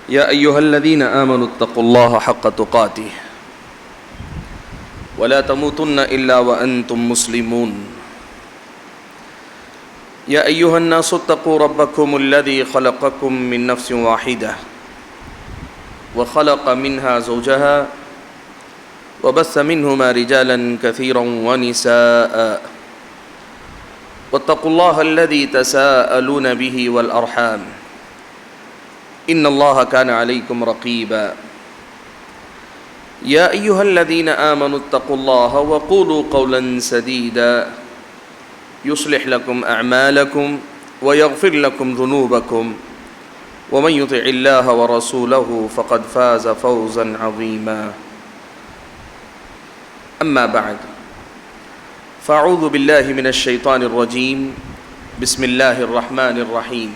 يا أيها الذين آمنوا اتقوا الله حق تقاته ولا تموتن إلا وأنتم مسلمون يا أيها الناس اتقوا ربكم الذي خلقكم من نفس واحدة وخلق منها زوجها وبث منهما رجالا كثيرا ونساء واتقوا الله الذي تساءلون به والأرحام إن الله كان عليكم رقيبا يا أيها الذين آمنوا اتقوا الله وقولوا قولا سديدا يصلح لكم أعمالكم ويغفر لكم ذنوبكم ومن يطع الله ورسوله فقد فاز فوزا عظيما أما بعد فأعوذ بالله من الشيطان الرجيم بسم الله الرحمن الرحيم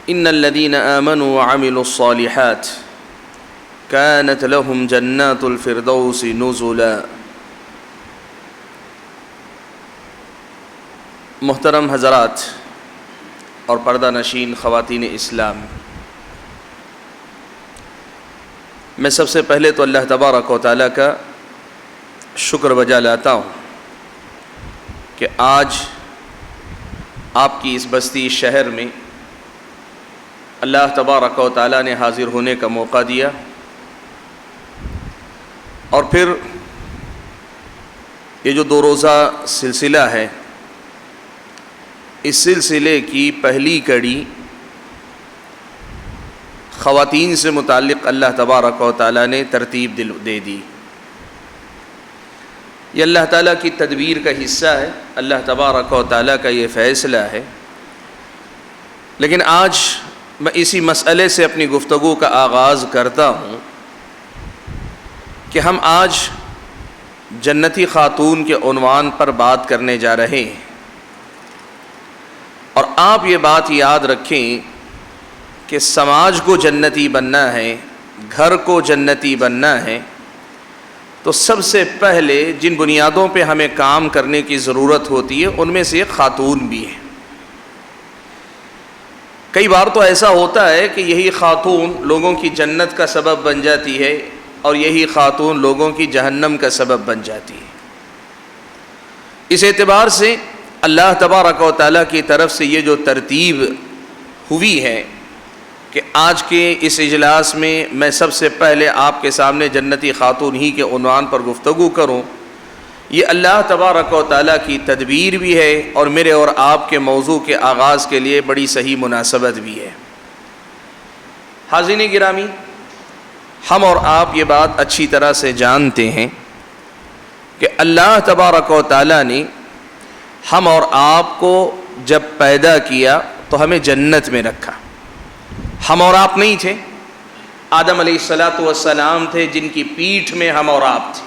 إن الذين آمنوا وعملوا الصالحات كانت لهم جنات الفردوس نزلا۔ محترم حضرات اور پردہ نشین خواتین اسلام، میں سب سے پہلے تو اللہ تبارک و تعالیٰ کا شکر بجا لاتا ہوں کہ آج آپ کی اس بستی شہر میں اللہ تبارک و تعالیٰ نے حاضر ہونے کا موقع دیا، اور پھر یہ جو 2 روزہ سلسلہ ہے، اس سلسلے کی پہلی کڑی خواتین سے متعلق اللہ تبارک و تعالیٰ نے ترتیب دے دی۔ یہ اللہ تعالیٰ کی تدبیر کا حصہ ہے، اللہ تبارک و تعالیٰ کا یہ فیصلہ ہے۔ لیکن آج میں اسی مسئلے سے اپنی گفتگو کا آغاز کرتا ہوں کہ ہم آج جنتی خاتون کے عنوان پر بات کرنے جا رہے ہیں، اور آپ یہ بات یاد رکھیں کہ سماج کو جنتی بننا ہے، گھر کو جنتی بننا ہے، تو سب سے پہلے جن بنیادوں پہ ہمیں کام کرنے کی ضرورت ہوتی ہے ان میں سے ایک خاتون بھی ہے۔ کئی بار تو ایسا ہوتا ہے کہ یہی خاتون لوگوں کی جنت کا سبب بن جاتی ہے اور یہی خاتون لوگوں کی جہنم کا سبب بن جاتی ہے۔ اس اعتبار سے اللہ تبارک و تعالیٰ کی طرف سے یہ جو ترتیب ہوئی ہے کہ آج کے اس اجلاس میں سب سے پہلے آپ کے سامنے جنتی خاتون ہی کے عنوان پر گفتگو کروں، یہ اللہ تبارک و تعالیٰ کی تدبیر بھی ہے اور میرے اور آپ کے موضوع کے آغاز کے لیے بڑی صحیح مناسبت بھی ہے۔ حاضرین گرامی، ہم اور آپ یہ بات اچھی طرح سے جانتے ہیں کہ اللہ تبارک و تعالیٰ نے ہم اور آپ کو جب پیدا کیا تو ہمیں جنت میں رکھا۔ ہم اور آپ نہیں تھے، آدم علیہ السلام تھے جن کی پیٹھ میں ہم اور آپ تھے۔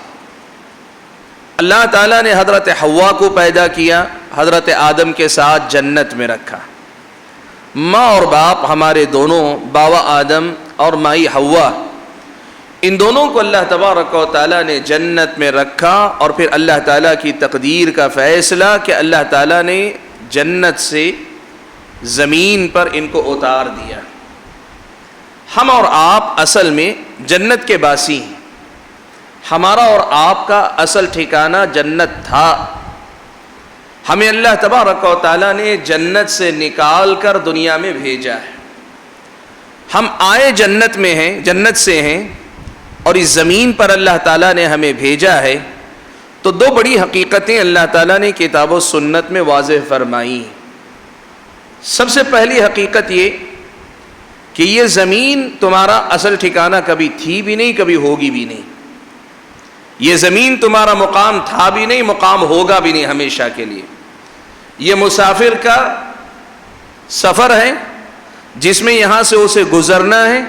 اللہ تعالیٰ نے حضرت حوا کو پیدا کیا، حضرت آدم کے ساتھ جنت میں رکھا۔ ماں اور باپ ہمارے دونوں، باوا آدم اور مائی حوا، ان دونوں کو اللہ تبارک و تعالیٰ نے جنت میں رکھا، اور پھر اللہ تعالیٰ کی تقدیر کا فیصلہ کہ اللہ تعالیٰ نے جنت سے زمین پر ان کو اتار دیا۔ ہم اور آپ اصل میں جنت کے باسی ہیں، ہمارا اور آپ کا اصل ٹھکانہ جنت تھا۔ ہمیں اللہ تبارک و تعالیٰ نے جنت سے نکال کر دنیا میں بھیجا ہے۔ ہم آئے جنت میں ہیں، جنت سے ہیں، اور اس زمین پر اللہ تعالیٰ نے ہمیں بھیجا ہے۔ تو 2 بڑی حقیقتیں اللہ تعالیٰ نے کتاب و سنت میں واضح فرمائی۔ سب سے پہلی حقیقت یہ کہ یہ زمین تمہارا اصل ٹھکانہ کبھی تھی بھی نہیں، کبھی ہوگی بھی نہیں۔ یہ زمین تمہارا مقام تھا بھی نہیں، مقام ہوگا بھی نہیں ہمیشہ کے لیے۔ یہ مسافر کا سفر ہے جس میں یہاں سے اسے گزرنا ہے،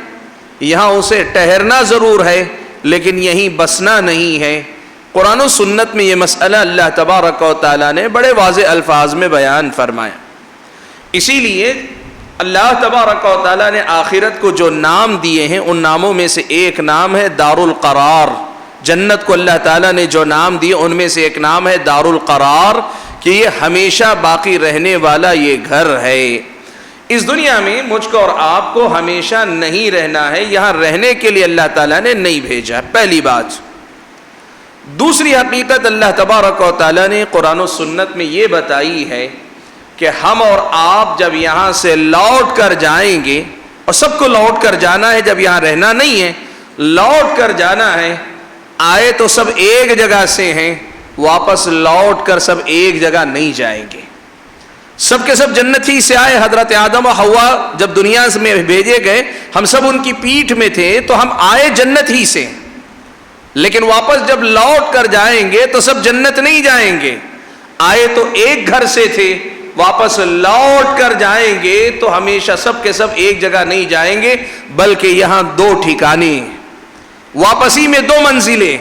یہاں اسے ٹھہرنا ضرور ہے، لیکن یہیں بسنا نہیں ہے۔ قرآن و سنت میں یہ مسئلہ اللہ تبارک و تعالیٰ نے بڑے واضح الفاظ میں بیان فرمایا۔ اسی لیے اللہ تبارک و تعالیٰ نے آخرت کو جو نام دیے ہیں ان ناموں میں سے ایک نام ہے دار القرار۔ جنت کو اللہ تعالیٰ نے جو نام دیے ان میں سے ایک نام ہے دار القرار، کہ یہ ہمیشہ باقی رہنے والا یہ گھر ہے۔ اس دنیا میں مجھ کو اور آپ کو ہمیشہ نہیں رہنا ہے، یہاں رہنے کے لیے اللہ تعالیٰ نے نہیں بھیجا، پہلی بات۔ دوسری حقیقت اللہ تبارک و تعالیٰ نے قرآن و سنت میں یہ بتائی ہے کہ ہم اور آپ جب یہاں سے لوٹ کر جائیں گے، اور سب کو لوٹ کر جانا ہے، جب یہاں رہنا نہیں ہے، لوٹ کر جانا ہے، آئے تو سب ایک جگہ سے ہیں، واپس لوٹ کر سب ایک جگہ نہیں جائیں گے۔ سب کے سب جنت ہی سے آئے، حضرت آدم و حوا جب دنیا میں بھیجے گئے، ہم سب ان کی پیٹھ میں تھے، تو ہم آئے جنت ہی سے، لیکن واپس جب لوٹ کر جائیں گے تو سب جنت نہیں جائیں گے۔ آئے تو ایک گھر سے تھے، واپس لوٹ کر جائیں گے تو ہمیشہ سب کے سب ایک جگہ نہیں جائیں گے، بلکہ یہاں دو ٹھکانے، واپسی میں دو منزلیں۔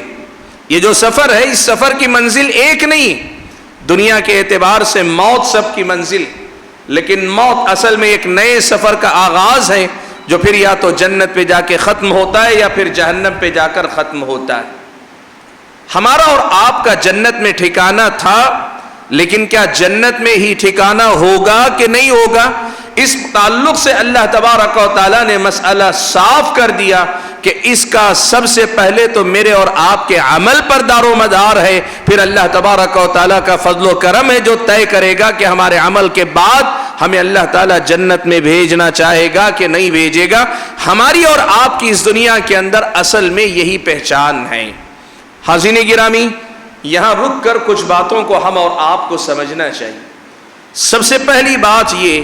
یہ جو سفر ہے، اس سفر کی منزل ایک نہیں، دنیا کے اعتبار سے موت سب کی منزل، لیکن موت اصل میں ایک نئے سفر کا آغاز ہے، جو پھر یا تو جنت پہ جا کے ختم ہوتا ہے یا پھر جہنم پہ جا کر ختم ہوتا ہے۔ ہمارا اور آپ کا جنت میں ٹھکانہ تھا، لیکن کیا جنت میں ہی ٹھکانہ ہوگا کہ نہیں ہوگا؟ اس تعلق سے اللہ تبارک و تعالیٰ نے مسئلہ صاف کر دیا کہ اس کا سب سے پہلے تو میرے اور آپ کے عمل پر دار و مدار ہے، پھر اللہ تبارک و تعالیٰ کا فضل و کرم ہے جو طے کرے گا کہ ہمارے عمل کے بعد ہمیں اللہ تعالیٰ جنت میں بھیجنا چاہے گا کہ نہیں بھیجے گا۔ ہماری اور آپ کی اس دنیا کے اندر اصل میں یہی پہچان ہے۔ حاضرین گرامی، یہاں رک کر کچھ باتوں کو ہم اور آپ کو سمجھنا چاہیے۔ سب سے پہلی بات یہ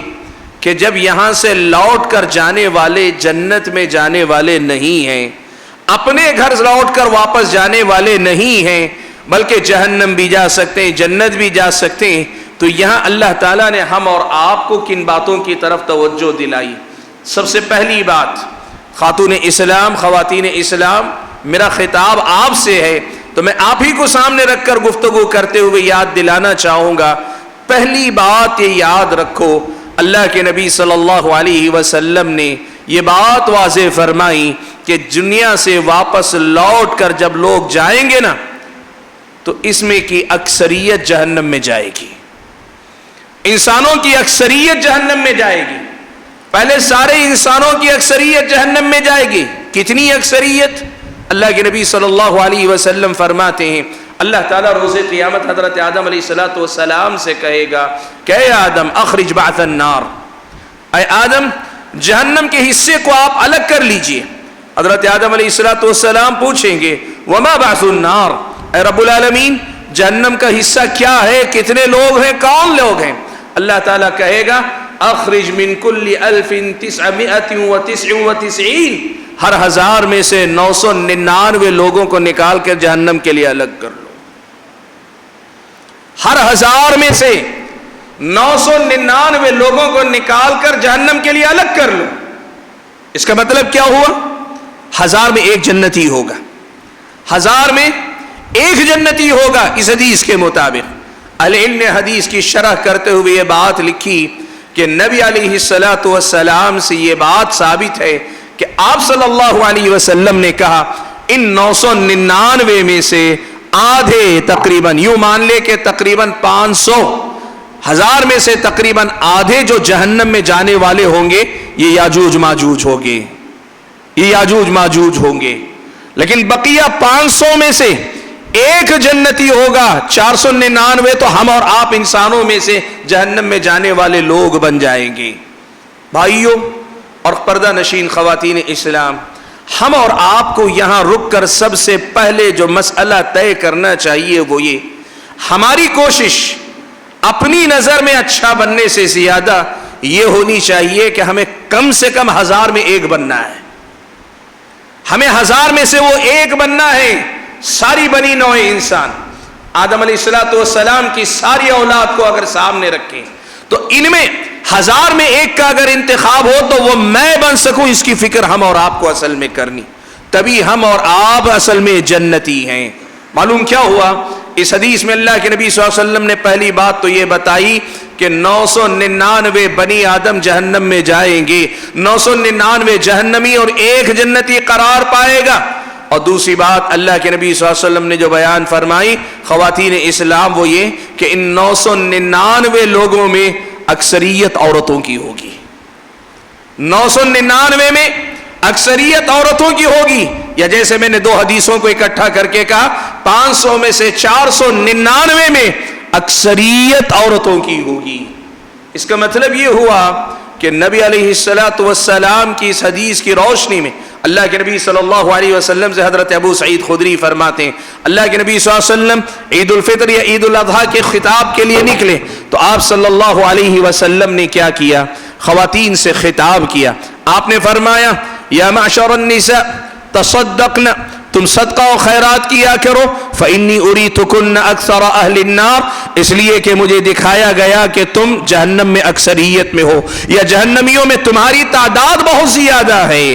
کہ جب یہاں سے لوٹ کر جانے والے جنت میں جانے والے نہیں ہیں، اپنے گھر لوٹ کر واپس جانے والے نہیں ہیں، بلکہ جہنم بھی جا سکتے ہیں، جنت بھی جا سکتے ہیں، تو یہاں اللہ تعالیٰ نے ہم اور آپ کو کن باتوں کی طرف توجہ دلائی؟ سب سے پہلی بات، خاتون اسلام، خواتین اسلام، میرا خطاب آپ سے ہے، تو میں آپ ہی کو سامنے رکھ کر گفتگو کرتے ہوئے یاد دلانا چاہوں گا۔ پہلی بات یہ یاد رکھو، اللہ کے نبی صلی اللہ علیہ وسلم نے یہ بات واضح فرمائی کہ دنیا سے واپس لوٹ کر جب لوگ جائیں گے نا، تو اس میں کی اکثریت جہنم میں جائے گی، انسانوں کی اکثریت جہنم میں جائے گی۔ پہلے سارے انسانوں کی اکثریت جہنم میں جائے گی۔ کتنی اکثریت؟ اللہ کے نبی صلی اللہ علیہ وسلم فرماتے ہیں، اللہ تعالیٰ روز قیامت حضرت آدم علیہ السلام سے کہے گا کہ اے آدم اخرج بعث النار، اے آدم جہنم کے حصے کو آپ الگ کر لیجئے۔ حضرت آدم علیہ السلام پوچھیں گے وما بعث النار، اے رب العالمین جہنم کا حصہ کیا ہے، کتنے لوگ ہیں، کون لوگ ہیں؟ اللہ تعالیٰ کہے گا اخرج من کل 1999، ہر 1000 میں سے 999 لوگوں کو نکال کر جہنم کے لیے الگ کر لو۔ ہر 1000 میں سے 999 لوگوں کو نکال کر جہنم کے لیے الگ کر لو۔ اس کا مطلب کیا ہوا؟ 1000 میں ایک جنتی ہوگا، 1000 میں ایک جنتی ہوگا اس حدیث کے مطابق۔ اہل علم نے حدیث کی شرح کرتے ہوئے یہ بات لکھی کہ نبی علیہ السلام سے یہ بات ثابت ہے کہ آپ صلی اللہ علیہ وسلم نے کہا ان 999 میں سے آدھے، تقریباً یوں مان لے کہ تقریباً 500، 1000 میں سے تقریباً آدھے جو جہنم میں جانے والے ہوں گے یہ یاجوج ماجوج ہوں گے، یہ یاجوج ماجوج ہوں گے، لیکن بقیہ 500 میں سے ایک جنتی ہوگا، 499 تو ہم اور آپ انسانوں میں سے جہنم میں جانے والے لوگ بن جائیں گے۔ بھائیوں اور پردہ نشین خواتین اسلام، ہم اور آپ کو یہاں رک کر سب سے پہلے جو مسئلہ طے کرنا چاہیے وہ یہ، ہماری کوشش اپنی نظر میں اچھا بننے سے زیادہ یہ ہونی چاہیے کہ ہمیں کم سے کم 1000 میں ایک بننا ہے، ہمیں 1000 میں سے وہ ایک بننا ہے۔ ساری بنی نوع انسان، آدم علیہ السلام کی ساری اولاد کو اگر سامنے رکھیں تو ان میں 1000 میں ایک کا اگر انتخاب ہو تو وہ میں بن سکوں، اس کی فکر ہم اور آپ کو اصل میں کرنی، تبھی ہم اور آپ اصل میں جنتی ہیں۔ معلوم کیا ہوا؟ اس حدیث میں اللہ کے نبی صلی اللہ علیہ وسلم نے پہلی بات تو یہ بتائی کہ 999 بنی آدم جہنم میں جائیں گے، 999 جہنمی اور ایک جنتی قرار پائے گا۔ اور دوسری بات اللہ کے نبی صلی اللہ علیہ وسلم نے جو بیان فرمائی خواتین اسلام وہ یہ کہ ان 999 لوگوں میں اکثریت عورتوں کی ہوگی، 999 میں اکثریت عورتوں کی ہوگی، یا جیسے میں نے 2 حدیثوں کو اکٹھا کر کے کہا 500 میں سے 499 میں اکثریت عورتوں کی ہوگی۔ اس کا مطلب یہ ہوا کہ نبی علیہ السلام کی اس حدیث کی روشنی میں اللہ کے نبی صلی اللہ علیہ وسلم سے حضرت ابو سعید خدری فرماتے ہیں اللہ کے نبی صلی اللہ علیہ وسلم عید الفطر یا عید الاضحیٰ کے خطاب کے لیے نکلے تو آپ صلی اللہ علیہ وسلم نے کیا کیا؟ خواتین سے خطاب کیا۔ آپ نے فرمایا یا معشر النساء تصدقن، تم صدقہ و خیرات کیا کرو، فإنی أُرِيتُكُنَّ أَكْثَرَ أَهْلِ النَّارِ، اس لیے کہ مجھے دکھایا گیا کہ تم جہنم میں اکثریت میں ہو، یا جہنمیوں میں تمہاری تعداد بہت زیادہ ہے۔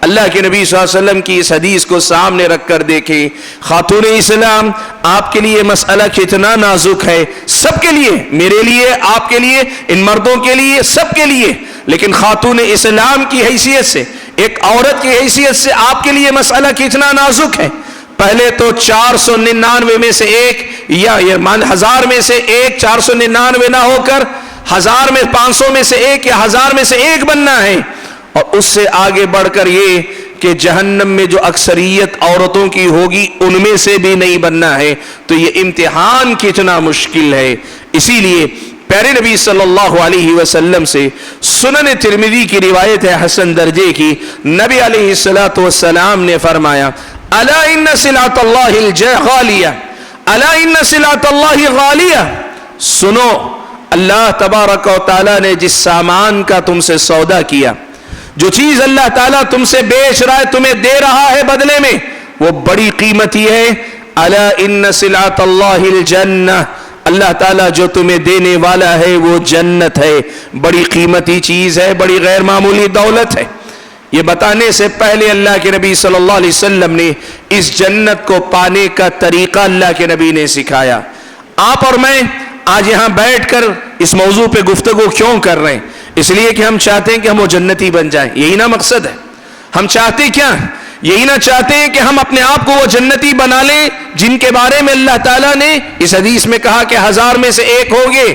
اللہ کے نبی صلی اللہ علیہ وسلم کی اس حدیث کو سامنے رکھ کر دیکھیں، خاتون اسلام آپ کے لیے مسئلہ کتنا نازک ہے، سب کے لیے، میرے لیے، آپ کے لیے، ان مردوں کے لیے، سب کے لیے، لیکن خاتون اسلام کی حیثیت سے، ایک عورت کی حیثیت سے آپ کے لیے مسئلہ کتنا نازک ہے۔ پہلے تو 499 میں سے ایک، یا 1000 میں سے ایک، 499 نہ ہو کر 1000 میں 500 میں سے ایک یا 1000 میں سے ایک بننا ہے، اور اس سے آگے بڑھ کر یہ کہ جہنم میں جو اکثریت عورتوں کی ہوگی ان میں سے بھی نہیں بننا ہے، تو یہ امتحان کتنا مشکل ہے۔ اسی لیے پیارے نبی صلی اللہ علیہ وسلم سے سنن ترمذی کی روایت ہے حسن درجے کی، نبی علیہ السلام نے فرمایا الا ان سلعۃ اللہ غالیہ، الا ان سلعۃ اللہ غالیہ، سنو اللہ تبارک و تعالی نے جس سامان کا تم سے سودا کیا، جو چیز اللہ تعالیٰ تم سے بیچ رہا ہے، تمہیں دے رہا ہے بدلے میں، وہ بڑی قیمتی ہے۔ الا ان سلعۃ اللہ الجنہ، اللہ تعالیٰ جو تمہیں دینے والا ہے وہ جنت ہے، بڑی قیمتی چیز ہے، بڑی غیر معمولی دولت ہے۔ یہ بتانے سے پہلے اللہ کے نبی صلی اللہ علیہ وسلم نے اس جنت کو پانے کا طریقہ اللہ کے نبی نے سکھایا۔ آپ اور میں آج یہاں بیٹھ کر اس موضوع پہ گفتگو کیوں کر رہے ہیں؟ اس لیے کہ ہم چاہتے ہیں کہ ہم وہ جنتی بن جائیں، یہی نا مقصد ہے۔ ہم چاہتے کیا؟ یہی نہ چاہتے ہیں کہ ہم اپنے آپ کو وہ جنتی بنا لیں جن کے بارے میں اللہ تعالیٰ نے اس حدیث میں کہا کہ 1000 میں سے ایک ہوگے۔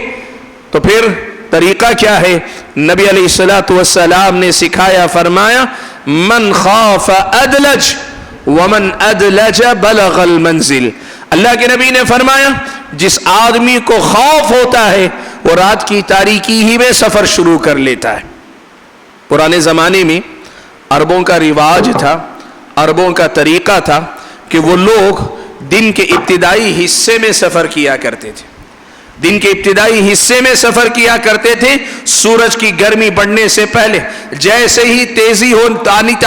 تو پھر طریقہ کیا ہے؟ نبی علیہ السلام نے سکھایا، فرمایا من خاف ادلج ومن ادلج بلغ المنزل۔ اللہ کے نبی نے فرمایا جس آدمی کو خوف ہوتا ہے وہ رات کی تاریکی ہی میں سفر شروع کر لیتا ہے۔ پرانے زمانے میں عربوں کا رواج تھا، عربوں کا طریقہ تھا کہ وہ لوگ دن کے ابتدائی حصے میں سفر کیا کرتے تھے، دن کے ابتدائی حصے میں سفر کیا کرتے تھے، سورج کی گرمی بڑھنے سے پہلے۔ جیسے ہی تیزی ہو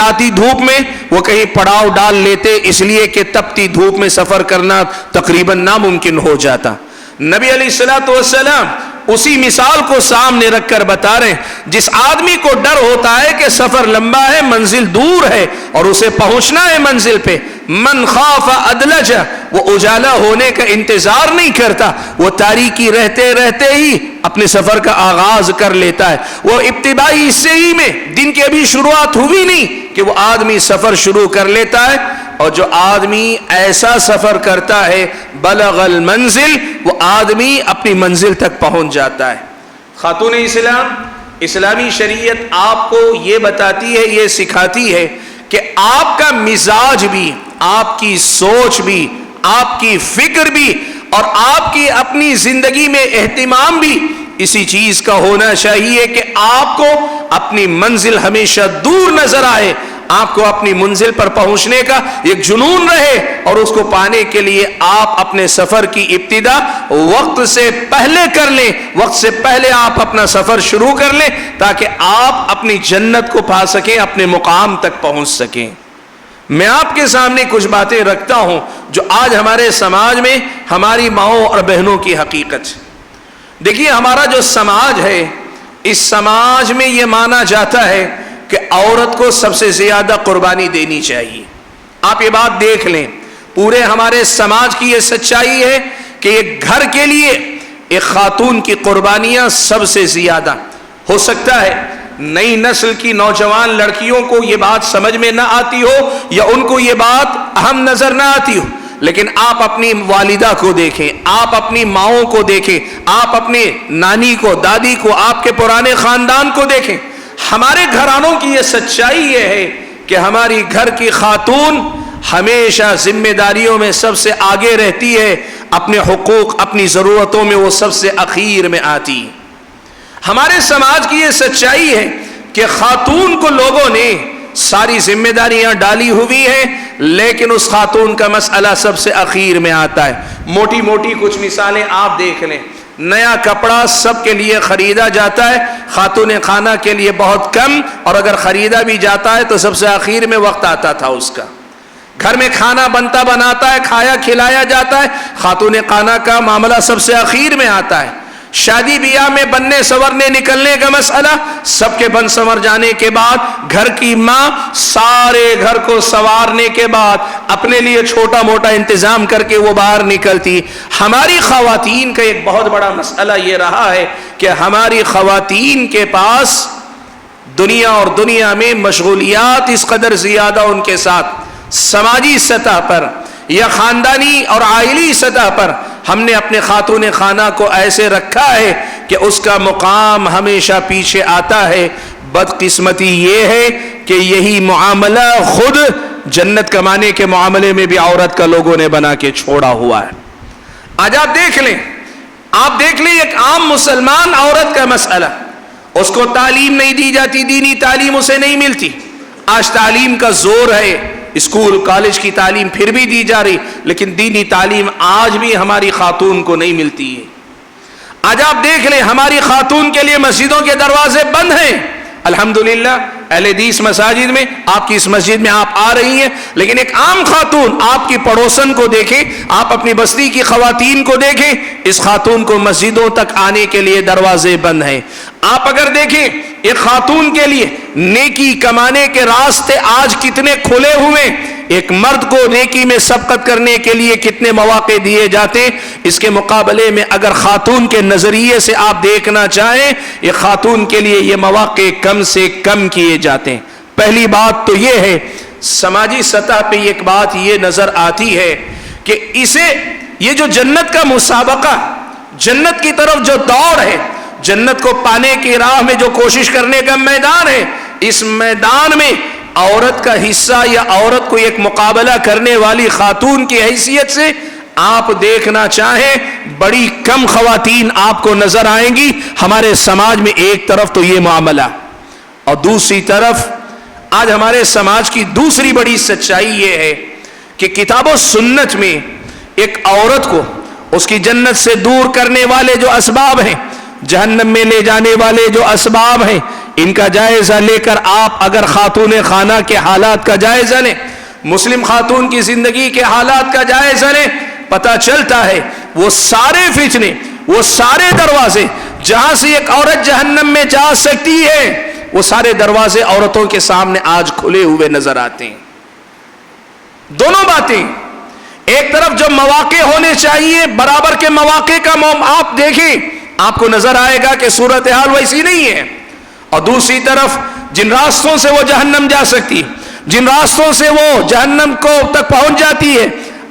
آتی دھوپ میں وہ کہیں پڑاؤ ڈال لیتے، اس لیے کہ تپتی دھوپ میں سفر کرنا تقریباً ناممکن ہو جاتا۔ نبی علیہ السلام اسی مثال کو سامنے رکھ کر بتا رہے ہیں جس آدمی کو ڈر ہوتا ہے کہ سفر لمبا ہے، منزل دور ہے اور اسے پہنچنا ہے منزل پہ، من خاف ادلج، وہ اجالا ہونے کا انتظار نہیں کرتا، وہ تاریکی رہتے رہتے ہی اپنے سفر کا آغاز کر لیتا ہے۔ وہ ابتدائی حصے ہی میں، دن کی ابھی شروعات ہوئی نہیں کہ وہ آدمی سفر شروع کر لیتا ہے، اور جو آدمی ایسا سفر کرتا ہے بلغ المنزل، وہ آدمی اپنی منزل تک پہنچ جاتا ہے۔ خاتون اسلام، اسلامی شریعت آپ کو یہ بتاتی ہے، یہ سکھاتی ہے کہ آپ کا مزاج بھی، آپ کی سوچ بھی، آپ کی فکر بھی اور آپ کی اپنی زندگی میں اہتمام بھی اسی چیز کا ہونا چاہیے کہ آپ کو اپنی منزل ہمیشہ دور نظر آئے، آپ کو اپنی منزل پر پہنچنے کا ایک جنون رہے، اور اس کو پانے کے لیے آپ اپنے سفر کی ابتدا وقت سے پہلے کر لیں، وقت سے پہلے آپ اپنا سفر شروع کر لیں تاکہ آپ اپنی جنت کو پا سکیں، اپنے مقام تک پہنچ سکیں۔ میں آپ کے سامنے کچھ باتیں رکھتا ہوں جو آج ہمارے سماج میں ہماری ماؤں اور بہنوں کی حقیقت ہے۔ دیکھیے ہمارا جو سماج ہے، اس سماج میں یہ مانا جاتا ہے کہ عورت کو سب سے زیادہ قربانی دینی چاہیے۔ آپ یہ بات دیکھ لیں، پورے ہمارے سماج کی یہ سچائی ہے کہ ایک گھر کے لیے ایک خاتون کی قربانیاں سب سے زیادہ۔ ہو سکتا ہے نئی نسل کی نوجوان لڑکیوں کو یہ بات سمجھ میں نہ آتی ہو یا ان کو یہ بات اہم نظر نہ آتی ہو، لیکن آپ اپنی والدہ کو دیکھیں، آپ اپنی ماؤں کو دیکھیں، آپ اپنی نانی کو، دادی کو، آپ کے پرانے خاندان کو دیکھیں، ہمارے گھرانوں کی یہ سچائی یہ ہے کہ ہماری گھر کی خاتون ہمیشہ ذمہ داریوں میں سب سے آگے رہتی ہے، اپنے حقوق اپنی ضرورتوں میں وہ سب سے اخیر میں آتی ہے۔ ہمارے سماج کی یہ سچائی ہے کہ خاتون کو لوگوں نے ساری ذمہ داریاں ڈالی ہوئی ہیں، لیکن اس خاتون کا مسئلہ سب سے اخیر میں آتا ہے۔ موٹی موٹی کچھ مثالیں آپ دیکھ لیں۔ نیا کپڑا سب کے لیے خریدا جاتا ہے، خاتون خانہ کے لیے بہت کم، اور اگر خریدا بھی جاتا ہے تو سب سے اخیر میں وقت آتا تھا اس کا۔ گھر میں کھانا بنتا بناتا ہے، کھایا کھلایا جاتا ہے، خاتون خانہ کا معاملہ سب سے اخیر میں آتا ہے۔ شادی بیاہ میں بننے سورنے نکلنے کا مسئلہ، سب کے بن سنور جانے کے بعد گھر کی ماں سارے گھر کو سنوارنے کے بعد اپنے لیے چھوٹا موٹا انتظام کر کے وہ باہر نکلتی۔ ہماری خواتین کا ایک بہت بڑا مسئلہ یہ رہا ہے کہ ہماری خواتین کے پاس دنیا اور دنیا میں مشغولیات اس قدر زیادہ ان کے ساتھ، سماجی سطح پر یا خاندانی اور عائلی سطح پر ہم نے اپنے خاتون خانہ کو ایسے رکھا ہے کہ اس کا مقام ہمیشہ پیچھے آتا ہے۔ بدقسمتی یہ ہے کہ یہی معاملہ خود جنت کمانے کے معاملے میں بھی عورت کا لوگوں نے بنا کے چھوڑا ہوا ہے۔ آج آپ دیکھ لیں ایک عام مسلمان عورت کا مسئلہ، اس کو تعلیم نہیں دی جاتی، دینی تعلیم اسے نہیں ملتی۔ آج تعلیم کا زور ہے، اسکول کالج کی تعلیم پھر بھی دی جا رہی، لیکن دینی تعلیم آج بھی ہماری خاتون کو نہیں ملتی ہے۔ آج آپ دیکھ لیں ہماری خاتون کے لیے مسجدوں کے دروازے بند ہیں۔ الحمدللہ اہل حدیث مساجد میں، آپ کی اس مسجد میں آپ آ رہی ہیں، لیکن ایک عام خاتون، آپ کی پڑوسن کو دیکھیں، آپ اپنی بستی کی خواتین کو دیکھیں، اس خاتون کو مسجدوں تک آنے کے لیے دروازے بند ہیں۔ آپ اگر دیکھیں ایک خاتون کے لیے نیکی کمانے کے راستے آج کتنے کھلے ہوئے، ایک مرد کو نیکی میں سبقت کرنے کے لیے کتنے مواقع دیے جاتے، اس کے مقابلے میں اگر خاتون کے نظریے سے آپ دیکھنا چاہیں، یہ خاتون کے لیے یہ مواقع کم سے کم کیے جاتے ہیں۔ پہلی بات تو یہ ہے، سماجی سطح پہ ایک بات یہ نظر آتی ہے کہ یہ جو جنت کا مسابقہ، جنت کی طرف جو دوڑ ہے، جنت کو پانے کی راہ میں جو کوشش کرنے کا میدان ہے، اس میدان میں عورت کا حصہ یا عورت کو ایک مقابلہ کرنے والی خاتون کی حیثیت سے آپ دیکھنا چاہیں بڑی کم خواتین آپ کو نظر آئیں گی ہمارے سماج میں۔ ایک طرف تو یہ معاملہ، اور دوسری طرف آج ہمارے سماج کی دوسری بڑی سچائی یہ ہے کہ کتاب و سنت میں ایک عورت کو اس کی جنت سے دور کرنے والے جو اسباب ہیں، جہنم میں لے جانے والے جو اسباب ہیں، ان کا جائزہ لے کر آپ اگر خاتون خانہ کے حالات کا جائزہ لیں، مسلم خاتون کی زندگی کے حالات کا جائزہ لیں، پتہ چلتا ہے وہ سارے فتنے، وہ سارے دروازے جہاں سے ایک عورت جہنم میں جا سکتی ہے، وہ سارے دروازے عورتوں کے سامنے آج کھلے ہوئے نظر آتے ہیں۔ دونوں باتیں، ایک طرف جو مواقع ہونے چاہیے برابر کے مواقع کا آپ دیکھیں، آپ کو نظر آئے گا کہ صورتحال ویسی نہیں ہے، اور دوسری طرف جن راستوں سے وہ جہنم جا سکتی، جن راستوں سے وہ جہنم کو تک پہنچ جاتی ہے،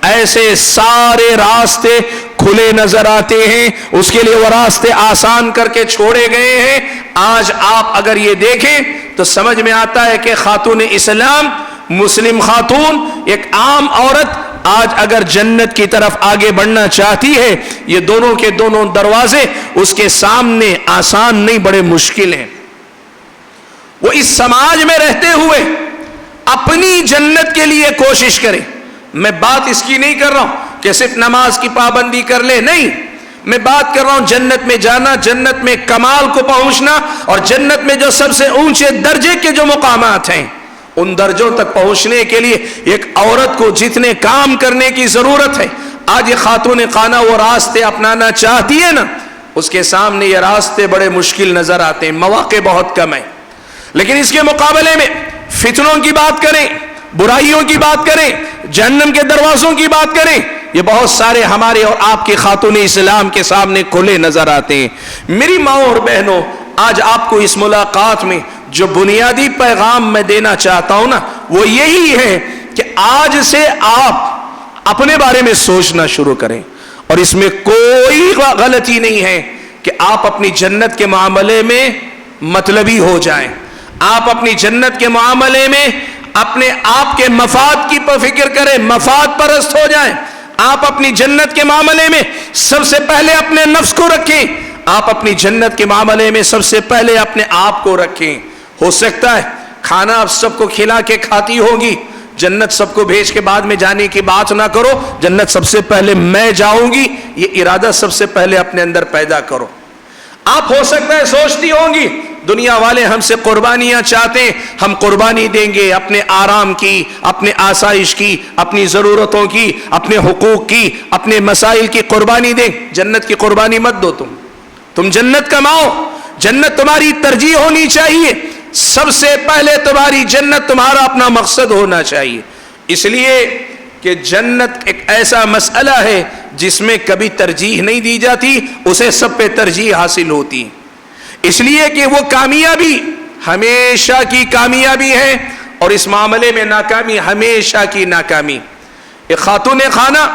ایسے سارے راستے کھلے نظر آتے ہیں، اس کے لیے وہ راستے آسان کر کے چھوڑے گئے ہیں۔ آج آپ اگر یہ دیکھیں تو سمجھ میں آتا ہے کہ خاتون اسلام، مسلم خاتون، ایک عام عورت آج اگر جنت کی طرف آگے بڑھنا چاہتی ہے، یہ دونوں کے دونوں دروازے اس کے سامنے آسان نہیں، بڑے مشکل ہیں۔ وہ اس سماج میں رہتے ہوئے اپنی جنت کے لیے کوشش کرے۔ میں بات اس کی نہیں کر رہا ہوں کہ صرف نماز کی پابندی کر لے، نہیں، میں بات کر رہا ہوں جنت میں جانا، جنت میں کمال کو پہنچنا، اور جنت میں جو سب سے اونچے درجے کے جو مقامات ہیں، ان درجوں تک پہنچنے کے لیے ایک عورت کو جتنے کام کرنے کی ضرورت ہے، آج یہ خاتون خانہ وہ راستے اپنانا چاہتی ہے نا، اس کے سامنے یہ راستے بڑے مشکل نظر آتے ہیں، مواقع بہت کم ہیں۔ لیکن اس کے مقابلے میں فتنوں کی بات کریں، برائیوں کی بات کریں، جہنم کے دروازوں کی بات کریں، یہ بہت سارے ہمارے اور آپ کے خاتون اسلام کے سامنے کھلے نظر آتے ہیں۔ میری ماں اور بہنوں، آج آپ کو اس ملاقات میں جو بنیادی پیغام میں دینا چاہتا ہوں نا، وہ یہی ہے کہ آج سے آپ اپنے بارے میں سوچنا شروع کریں، اور اس میں کوئی غلطی نہیں ہے کہ آپ اپنی جنت کے معاملے میں مطلبی ہو جائیں، آپ اپنی جنت کے معاملے میں اپنے آپ کے مفاد کی فکر کریں، مفاد پرست ہو جائیں. آپ اپنی جنت کے معاملے میں سب سے پہلے اپنے نفس کو رکھیں. آپ اپنی جنت کے معاملے میں سب سے پہلے اپنے آپ کو رکھیں. ہو سکتا ہے کھانا آپ سب کو کھلا کے کھاتی ہوگی، جنت سب کو بھیج کے بعد میں جانے کی بات نہ کرو. جنت سب سے پہلے میں جاؤں گی، یہ ارادہ سب سے پہلے اپنے اندر پیدا کرو. آپ ہو سکتا ہے سوچتی ہوں گی دنیا والے ہم سے قربانیاں چاہتے ہیں، ہم قربانی دیں گے اپنے آرام کی، اپنے آسائش کی، اپنی ضرورتوں کی، اپنے حقوق کی، اپنے مسائل کی قربانی دیں. جنت کی قربانی مت دو. تم جنت کماؤ، جنت تمہاری ترجیح ہونی چاہیے. سب سے پہلے تمہاری جنت تمہارا اپنا مقصد ہونا چاہیے. اس لیے کہ جنت ایک ایسا مسئلہ ہے جس میں کبھی ترجیح نہیں دی جاتی، اسے سب پہ ترجیح حاصل ہوتی. اس لیے کہ وہ کامیابی ہمیشہ کی کامیابی ہے اور اس معاملے میں ناکامی ہمیشہ کی ناکامی. ایک خاتون خانہ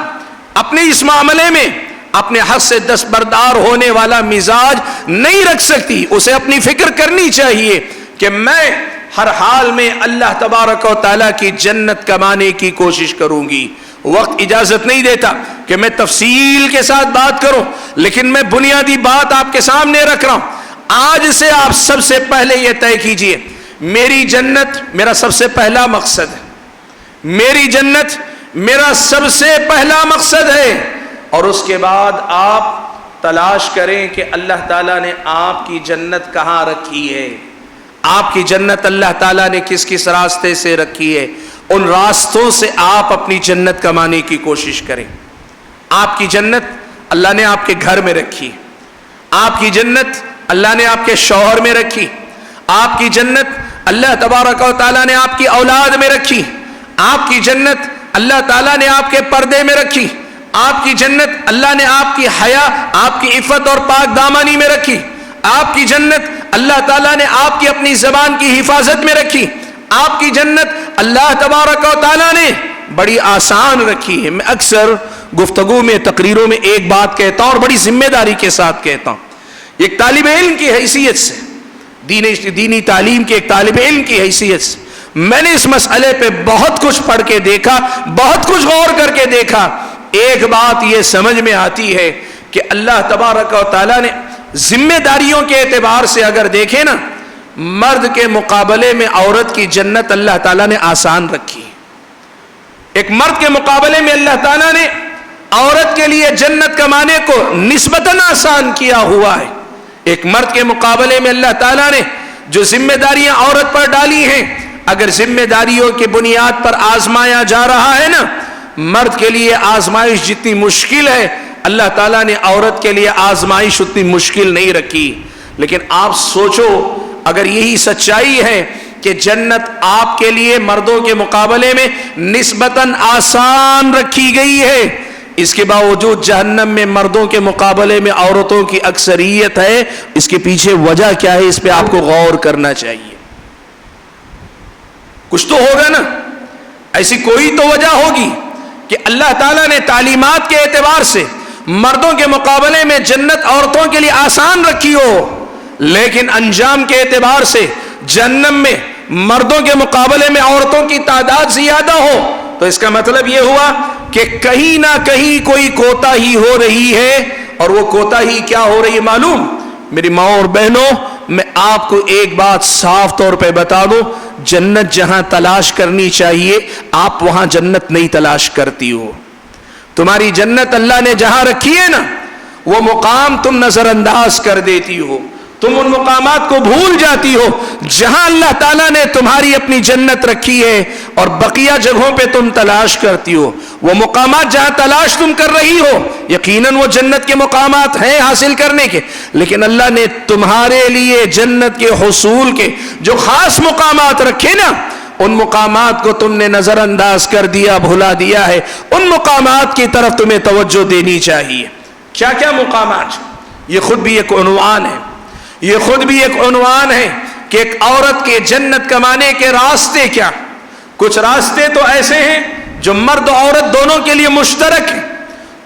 اپنے اس معاملے میں اپنے حق سے دستبردار ہونے والا مزاج نہیں رکھ سکتی. اسے اپنی فکر کرنی چاہیے کہ میں ہر حال میں اللہ تبارک و تعالیٰ کی جنت کمانے کی کوشش کروں گی. وقت اجازت نہیں دیتا کہ میں تفصیل کے ساتھ بات کروں، لیکن میں بنیادی بات آپ کے سامنے رکھ رہا ہوں. آج سے آپ سب سے پہلے یہ طے کیجئے میری جنت میرا سب سے پہلا مقصد ہے. میری جنت میرا سب سے پہلا مقصد ہے. اور اس کے بعد آپ تلاش کریں کہ اللہ تعالیٰ نے آپ کی جنت کہاں رکھی ہے. آپ کی جنت اللہ تعالیٰ نے کس کس راستے سے رکھی ہے. ان راستوں سے آپ اپنی جنت کمانے کی کوشش کریں. آپ کی جنت اللہ نے آپ کے گھر میں رکھی. آپ کی جنت اللہ نے آپ کے شوہر میں رکھی. آپ کی جنت اللہ تبارک و تعالیٰ نے آپ کی اولاد میں رکھی. آپ کی جنت اللہ تعالیٰ نے آپ کے پردے میں رکھی. آپ کی جنت اللہ نے آپ کی حیا، آپ کی عفت اور پاک دامانی میں رکھی. آپ کی جنت اللہ تعالیٰ نے آپ کی اپنی زبان کی حفاظت میں رکھی. آپ کی جنت اللہ تبارک و تعالیٰ نے بڑی آسان رکھی ہے. میں اکثر گفتگو میں تقریروں میں ایک بات کہتا ہوں اور بڑی ذمہ داری کے ساتھ کہتا ہوں. ایک طالب علم کی حیثیت سے، دینی تعلیم کے ایک طالب علم کی حیثیت سے میں نے اس مسئلے پہ بہت کچھ پڑھ کے دیکھا، بہت کچھ غور کر کے دیکھا. ایک بات یہ سمجھ میں آتی ہے کہ اللہ تبارک و تعالیٰ نے ذمہ داریوں کے اعتبار سے اگر دیکھیں نا، مرد کے مقابلے میں عورت کی جنت اللہ تعالیٰ نے آسان رکھی. ایک مرد کے مقابلے میں اللہ تعالیٰ نے عورت کے لیے جنت کمانے کو نسبتاً آسان کیا ہوا ہے. ایک مرد کے مقابلے میں اللہ تعالیٰ نے جو ذمہ داریاں عورت پر ڈالی ہیں، اگر ذمہ داریوں کی بنیاد پر آزمایا جا رہا ہے نا، مرد کے لیے آزمائش جتنی مشکل ہے اللہ تعالیٰ نے عورت کے لیے آزمائش اتنی مشکل نہیں رکھی. لیکن آپ سوچو اگر یہی سچائی ہے کہ جنت آپ کے لیے مردوں کے مقابلے میں نسبتاً آسان رکھی گئی ہے، اس کے باوجود جہنم میں مردوں کے مقابلے میں عورتوں کی اکثریت ہے، اس کے پیچھے وجہ کیا ہے؟ اس پہ آپ کو غور کرنا چاہیے. کچھ تو ہوگا نا، ایسی کوئی تو وجہ ہوگی کہ اللہ تعالیٰ نے تعلیمات کے اعتبار سے مردوں کے مقابلے میں جنت عورتوں کے لیے آسان رکھی ہو، لیکن انجام کے اعتبار سے جہنم میں مردوں کے مقابلے میں عورتوں کی تعداد زیادہ ہو. تو اس کا مطلب یہ ہوا کہ کہیں نہ کہیں کوئی کوتاہی ہو رہی ہے. اور وہ کوتاہی کیا ہو رہی ہے معلوم؟ میری ماں اور بہنوں، میں آپ کو ایک بات صاف طور پہ بتا دوں، جنت جہاں تلاش کرنی چاہیے آپ وہاں جنت نہیں تلاش کرتی ہو. تمہاری جنت اللہ نے جہاں رکھی ہے نا، وہ مقام تم نظر انداز کر دیتی ہو. تم ان مقامات کو بھول جاتی ہو جہاں اللہ تعالیٰ نے تمہاری اپنی جنت رکھی ہے، اور بقیہ جگہوں پہ تم تلاش کرتی ہو. وہ مقامات جہاں تلاش تم کر رہی ہو یقیناً وہ جنت کے مقامات ہیں حاصل کرنے کے، لیکن اللہ نے تمہارے لیے جنت کے حصول کے جو خاص مقامات رکھے نا، ان مقامات کو تم نے نظر انداز کر دیا، بھلا دیا ہے. ان مقامات کی طرف تمہیں توجہ دینی چاہیے. کیا کیا مقامات؟ یہ خود بھی ایک عنوان ہے. یہ خود بھی ایک عنوان ہے کہ ایک عورت کے جنت کمانے کے راستے کیا. کچھ راستے تو ایسے ہیں جو مرد و عورت دونوں کے لیے مشترک ہیں.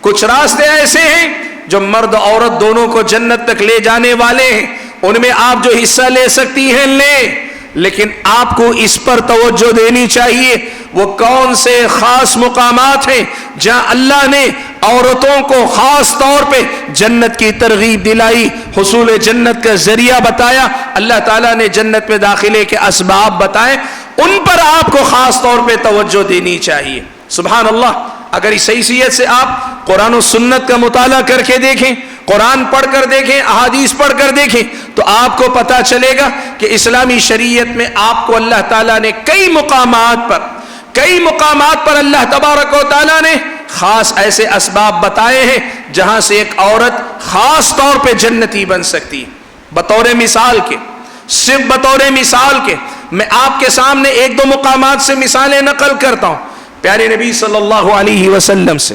کچھ راستے ایسے ہیں جو مرد و عورت دونوں کو جنت تک لے جانے والے ہیں. ان میں آپ جو حصہ لے سکتی ہیں لیں، لیکن آپ کو اس پر توجہ دینی چاہیے وہ کون سے خاص مقامات ہیں جہاں اللہ نے عورتوں کو خاص طور پہ جنت کی ترغیب دلائی، حصول جنت کا ذریعہ بتایا، اللہ تعالیٰ نے جنت میں داخلے کے اسباب بتائے، ان پر آپ کو خاص طور پہ توجہ دینی چاہیے۔ سبحان اللہ، اگر اس حیثیت سے آپ قرآن و سنت کا مطالعہ کر کے دیکھیں، قرآن پڑھ کر دیکھیں، احادیث پڑھ کر دیکھیں، تو آپ کو پتہ چلے گا کہ اسلامی شریعت میں آپ کو اللہ تعالیٰ نے کئی مقامات پر اللہ تبارک و تعالیٰ نے خاص ایسے اسباب بتائے ہیں جہاں سے ایک عورت خاص طور پہ جنتی بن سکتی ہے۔ بطور مثال کے، صرف بطور مثال کے میں آپ کے سامنے ایک دو مقامات سے مثالیں نقل کرتا ہوں۔ پیارے نبی صلی اللہ علیہ وسلم سے،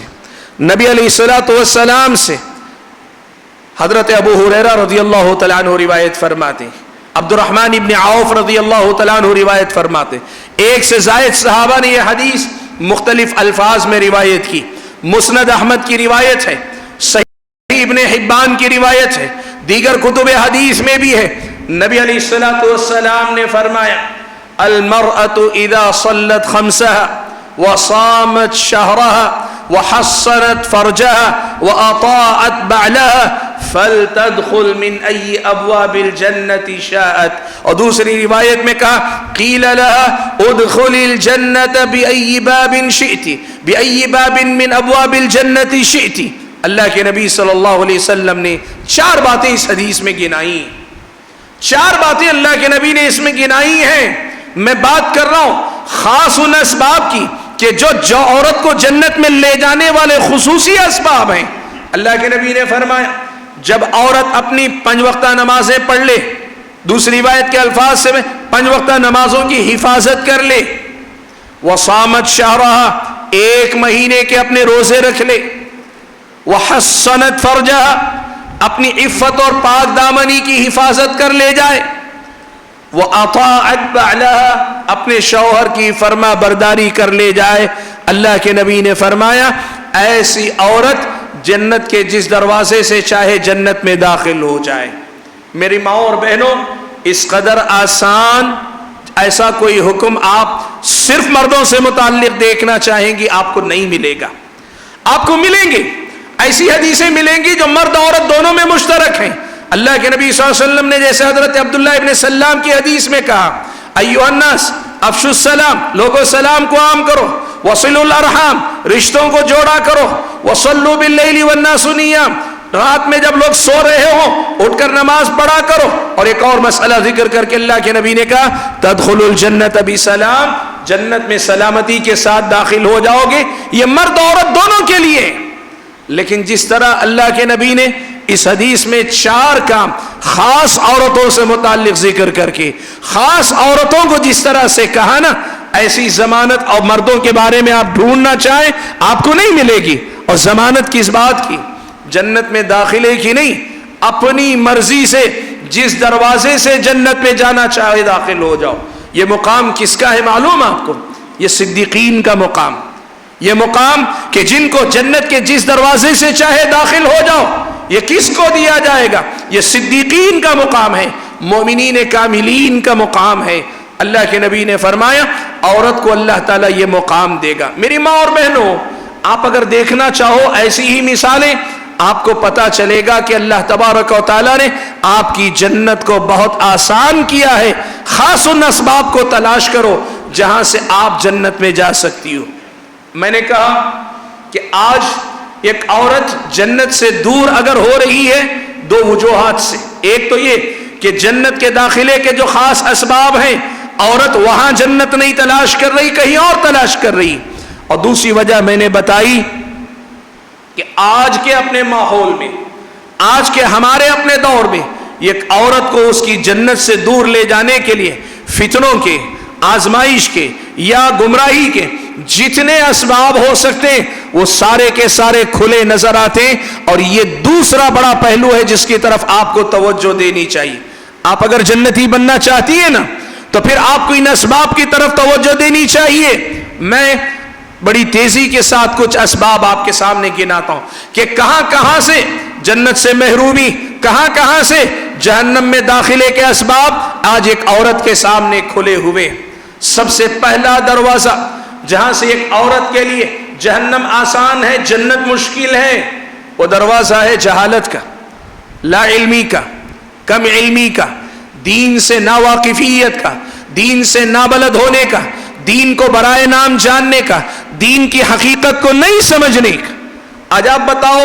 نبی علیہ السلام سے حضرت ابو ہریرہ رضی اللہ تعالیٰ عنہ روایت فرماتے ہیں، عبد الرحمن ابن عوف رضی اللہ تعالیٰ عنہ روایت فرماتے ہیں، ایک سے زائد صحابہ نے یہ حدیث مختلف الفاظ میں روایت کی۔ مسند احمد کی روایت ہے، صحیح ابن حبان کی روایت ہے، دیگر کتب حدیث میں بھی ہے۔ نبی علیہ السلام نے فرمایا المرأة اذا صلت خمسها وصامت شهرها وحصنت فرجها وأطاعت بعلها فلتدخل من أي أبواب الجنة شاءت۔ اور دوسری روایت میں کہا قیل لها ادخل الجنة بأي باب شئت بأي باب من أبواب الجنة شئت۔ اللہ کے نبی صلی اللہ علیہ وسلم نے چار باتیں اس حدیث میں گنائی، چار باتیں اللہ کے نبی نے اس میں گنائی ہیں۔ میں بات کر رہا ہوں خاص ان اسباب کی کہ جو عورت کو جنت میں لے جانے والے خصوصی اسباب ہیں۔ اللہ کے نبی نے فرمایا جب عورت اپنی 5 وقتہ نمازیں پڑھ لے، دوسری روایت کے الفاظ سے 5 وقتہ نمازوں کی حفاظت کر لے، وصامت شہرها، 1 مہینے کے اپنے روزے رکھ لے، وحصنت فرجها، اپنی عفت اور پاک دامنی کی حفاظت کر لے جائے، وَأَطَاعَتْ بَعْلَهَا، اپنے شوہر کی فرما برداری کر لے جائے۔ اللہ کے نبی نے فرمایا ایسی عورت جنت کے جس دروازے سے چاہے جنت میں داخل ہو جائے۔ میری ماں اور بہنوں، اس قدر آسان ایسا کوئی حکم آپ صرف مردوں سے متعلق دیکھنا چاہیں گی آپ کو نہیں ملے گا۔ آپ کو ملیں گے، ایسی حدیثیں ملیں گی جو مرد عورت دونوں میں مشترک ہیں۔ اللہ کے نبی صلی اللہ علیہ وسلم نے جیسے حضرت عبداللہ ابن سلام کی حدیث میں کہا ایھا الناس افشوا السلام، لوگوں سلام کو عام کرو، وصلوا الارحام، رشتوں کو جوڑا کرو، وصلوا باللیل والناس نیام، رات میں جب لوگ سو رہے ہوں اٹھ کر نماز پڑھا کرو۔ اور ایک اور مسئلہ ذکر کر کے اللہ کے نبی نے کہا تدخلوا الجنت بسلام، جنت میں سلامتی کے ساتھ داخل ہو جاؤ گے۔ یہ مرد عورت دونوں کے لیے۔ لیکن جس طرح اللہ کے نبی نے اس حدیث میں 4 کام خاص عورتوں سے متعلق ذکر کر کے خاص عورتوں کو جس طرح سے کہا نا، ایسی ضمانت اور مردوں کے بارے میں آپ ڈھونڈنا چاہیں آپ کو نہیں ملے گی۔ اور ضمانت کس بات کی؟ جنت میں داخلے کی نہیں، اپنی مرضی سے جس دروازے سے جنت میں جانا چاہے داخل ہو جاؤ۔ یہ مقام کس کا ہے معلوم آپ کو؟ یہ صدیقین کا مقام، یہ مقام کہ جن کو جنت کے جس دروازے سے چاہے داخل ہو جاؤ، یہ کس کو دیا جائے گا؟ یہ صدیقین کا مقام ہے، مومنین کاملین کا مقام ہے۔ اللہ کے نبی نے فرمایا عورت کو اللہ تعالیٰ یہ مقام دے گا۔ میری ماں اور بہنوں، آپ اگر دیکھنا چاہو ایسی ہی مثالیں، آپ کو پتا چلے گا کہ اللہ تبارک و تعالیٰ نے آپ کی جنت کو بہت آسان کیا ہے۔ خاص ان اسباب کو تلاش کرو جہاں سے آپ جنت میں جا سکتی ہو۔ میں نے کہا کہ آج ایک عورت جنت سے دور اگر ہو رہی ہے 2 وجوہات سے۔ ایک تو یہ کہ جنت کے داخلے کے جو خاص اسباب ہیں عورت وہاں جنت نہیں تلاش کر رہی، کہیں اور تلاش کر رہی۔ اور دوسری وجہ میں نے بتائی کہ آج کے اپنے ماحول میں، آج کے ہمارے اپنے دور میں ایک عورت کو اس کی جنت سے دور لے جانے کے لیے فتنوں کے، آزمائش کے یا گمراہی کے جتنے اسباب ہو سکتے ہیں وہ سارے کے سارے کھلے نظر آتے ہیں۔ اور یہ دوسرا بڑا پہلو ہے جس کی طرف آپ کو توجہ دینی چاہیے۔ آپ اگر جنتی بننا چاہتی ہیں نا تو پھر آپ کو ان اسباب کی طرف توجہ دینی چاہیے۔ میں بڑی تیزی کے ساتھ کچھ اسباب آپ کے سامنے گناتا ہوں کہ کہاں کہاں سے جنت سے محرومی، کہاں کہاں سے جہنم میں داخلے کے اسباب آج ایک عورت کے سامنے کھلے ہوئے۔ سب سے پہلا دروازہ جہاں سے ایک عورت کے لیے جہنم آسان ہے، جنت مشکل ہے، وہ دروازہ ہے جہالت کا، لا علمی کا، کم علمی کا، دین سے ناواقفیت کا، دین سے نابلد ہونے کا، دین کو برائے نام جاننے کا، دین کی حقیقت کو نہیں سمجھنے کا۔ آج آپ بتاؤ،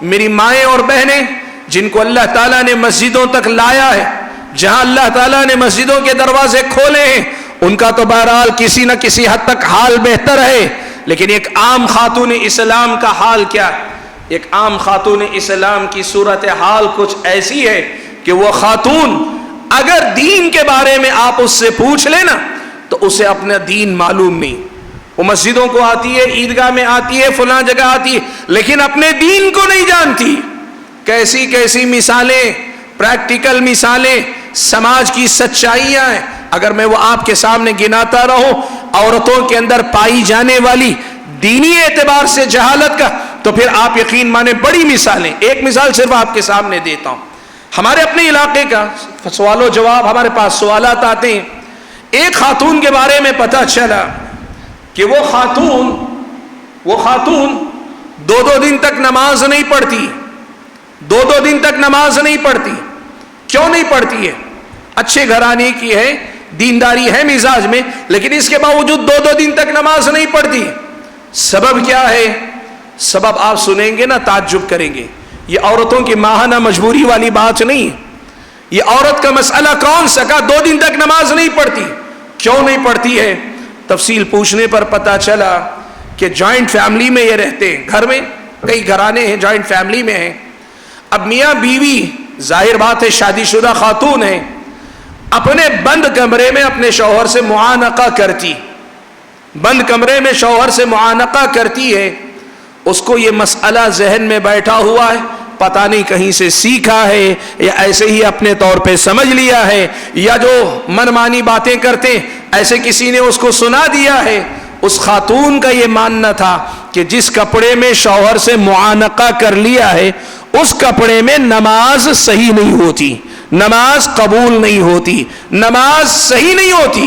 میری مائیں اور بہنیں جن کو اللہ تعالیٰ نے مسجدوں تک لایا ہے، جہاں اللہ تعالیٰ نے مسجدوں کے دروازے کھولے ہیں، ان کا تو بہرحال کسی نہ کسی حد تک حال بہتر ہے، لیکن ایک عام خاتون اسلام کا حال کیا ہے؟ ایک عام خاتون اسلام کی صورتحال کچھ ایسی ہے کہ وہ خاتون اگر دین کے بارے میں آپ اس سے پوچھ لیں نا تو اسے اپنا دین معلوم نہیں۔ وہ مسجدوں کو آتی ہے، عیدگاہ میں آتی ہے، فلاں جگہ آتی ہے، لیکن اپنے دین کو نہیں جانتی۔ کیسی کیسی مثالیں، پریکٹیکل مثالیں، سماج کی سچائیاں ہیں۔ اگر میں وہ آپ کے سامنے گناتا رہوں عورتوں کے اندر پائی جانے والی دینی اعتبار سے جہالت کا، تو پھر آپ یقین مانیں بڑی مثالیں۔ ایک مثال صرف آپ کے سامنے دیتا ہوں، ہمارے اپنے علاقے کا سوال و جواب، ہمارے پاس سوالات آتے ہیں۔ ایک خاتون کے بارے میں پتہ چلا کہ وہ خاتون دو دن تک نماز نہیں پڑھتی، دو دن تک نماز نہیں پڑھتی۔ کیوں نہیں پڑھتی ہے؟ اچھے گھرانے کی ہے، دینداری ہے مزاج میں، لیکن اس کے باوجود دو دن تک نماز نہیں پڑھتی۔ سبب کیا ہے؟ سبب آپ سنیں گے نا تعجب کریں گے۔ یہ عورتوں کی ماہانہ مجبوری والی بات نہیں ہے، یہ عورت کا مسئلہ کون سکا 2 دن تک نماز نہیں پڑھتی؟ کیوں نہیں پڑھتی ہے؟ تفصیل پوچھنے پر پتا چلا کہ جوائنٹ فیملی میں یہ رہتے ہیں، گھر میں کئی گھرانے ہیں، جوائنٹ فیملی میں ہیں۔ اب میاں بیوی ظاہر بات ہے شادی شدہ خاتون ہیں، اپنے بند کمرے میں اپنے شوہر سے معانقہ کرتی، بند کمرے میں شوہر سے معانقہ کرتی ہے۔ اس کو یہ مسئلہ ذہن میں بیٹھا ہوا ہے، پتہ نہیں کہیں سے سیکھا ہے یا ایسے ہی اپنے طور پہ سمجھ لیا ہے، یا جو منمانی باتیں کرتے ایسے کسی نے اس کو سنا دیا ہے۔ اس خاتون کا یہ ماننا تھا کہ جس کپڑے میں شوہر سے معانقہ کر لیا ہے اس کپڑے میں نماز صحیح نہیں ہوتی، نماز قبول نہیں ہوتی، نماز صحیح نہیں ہوتی۔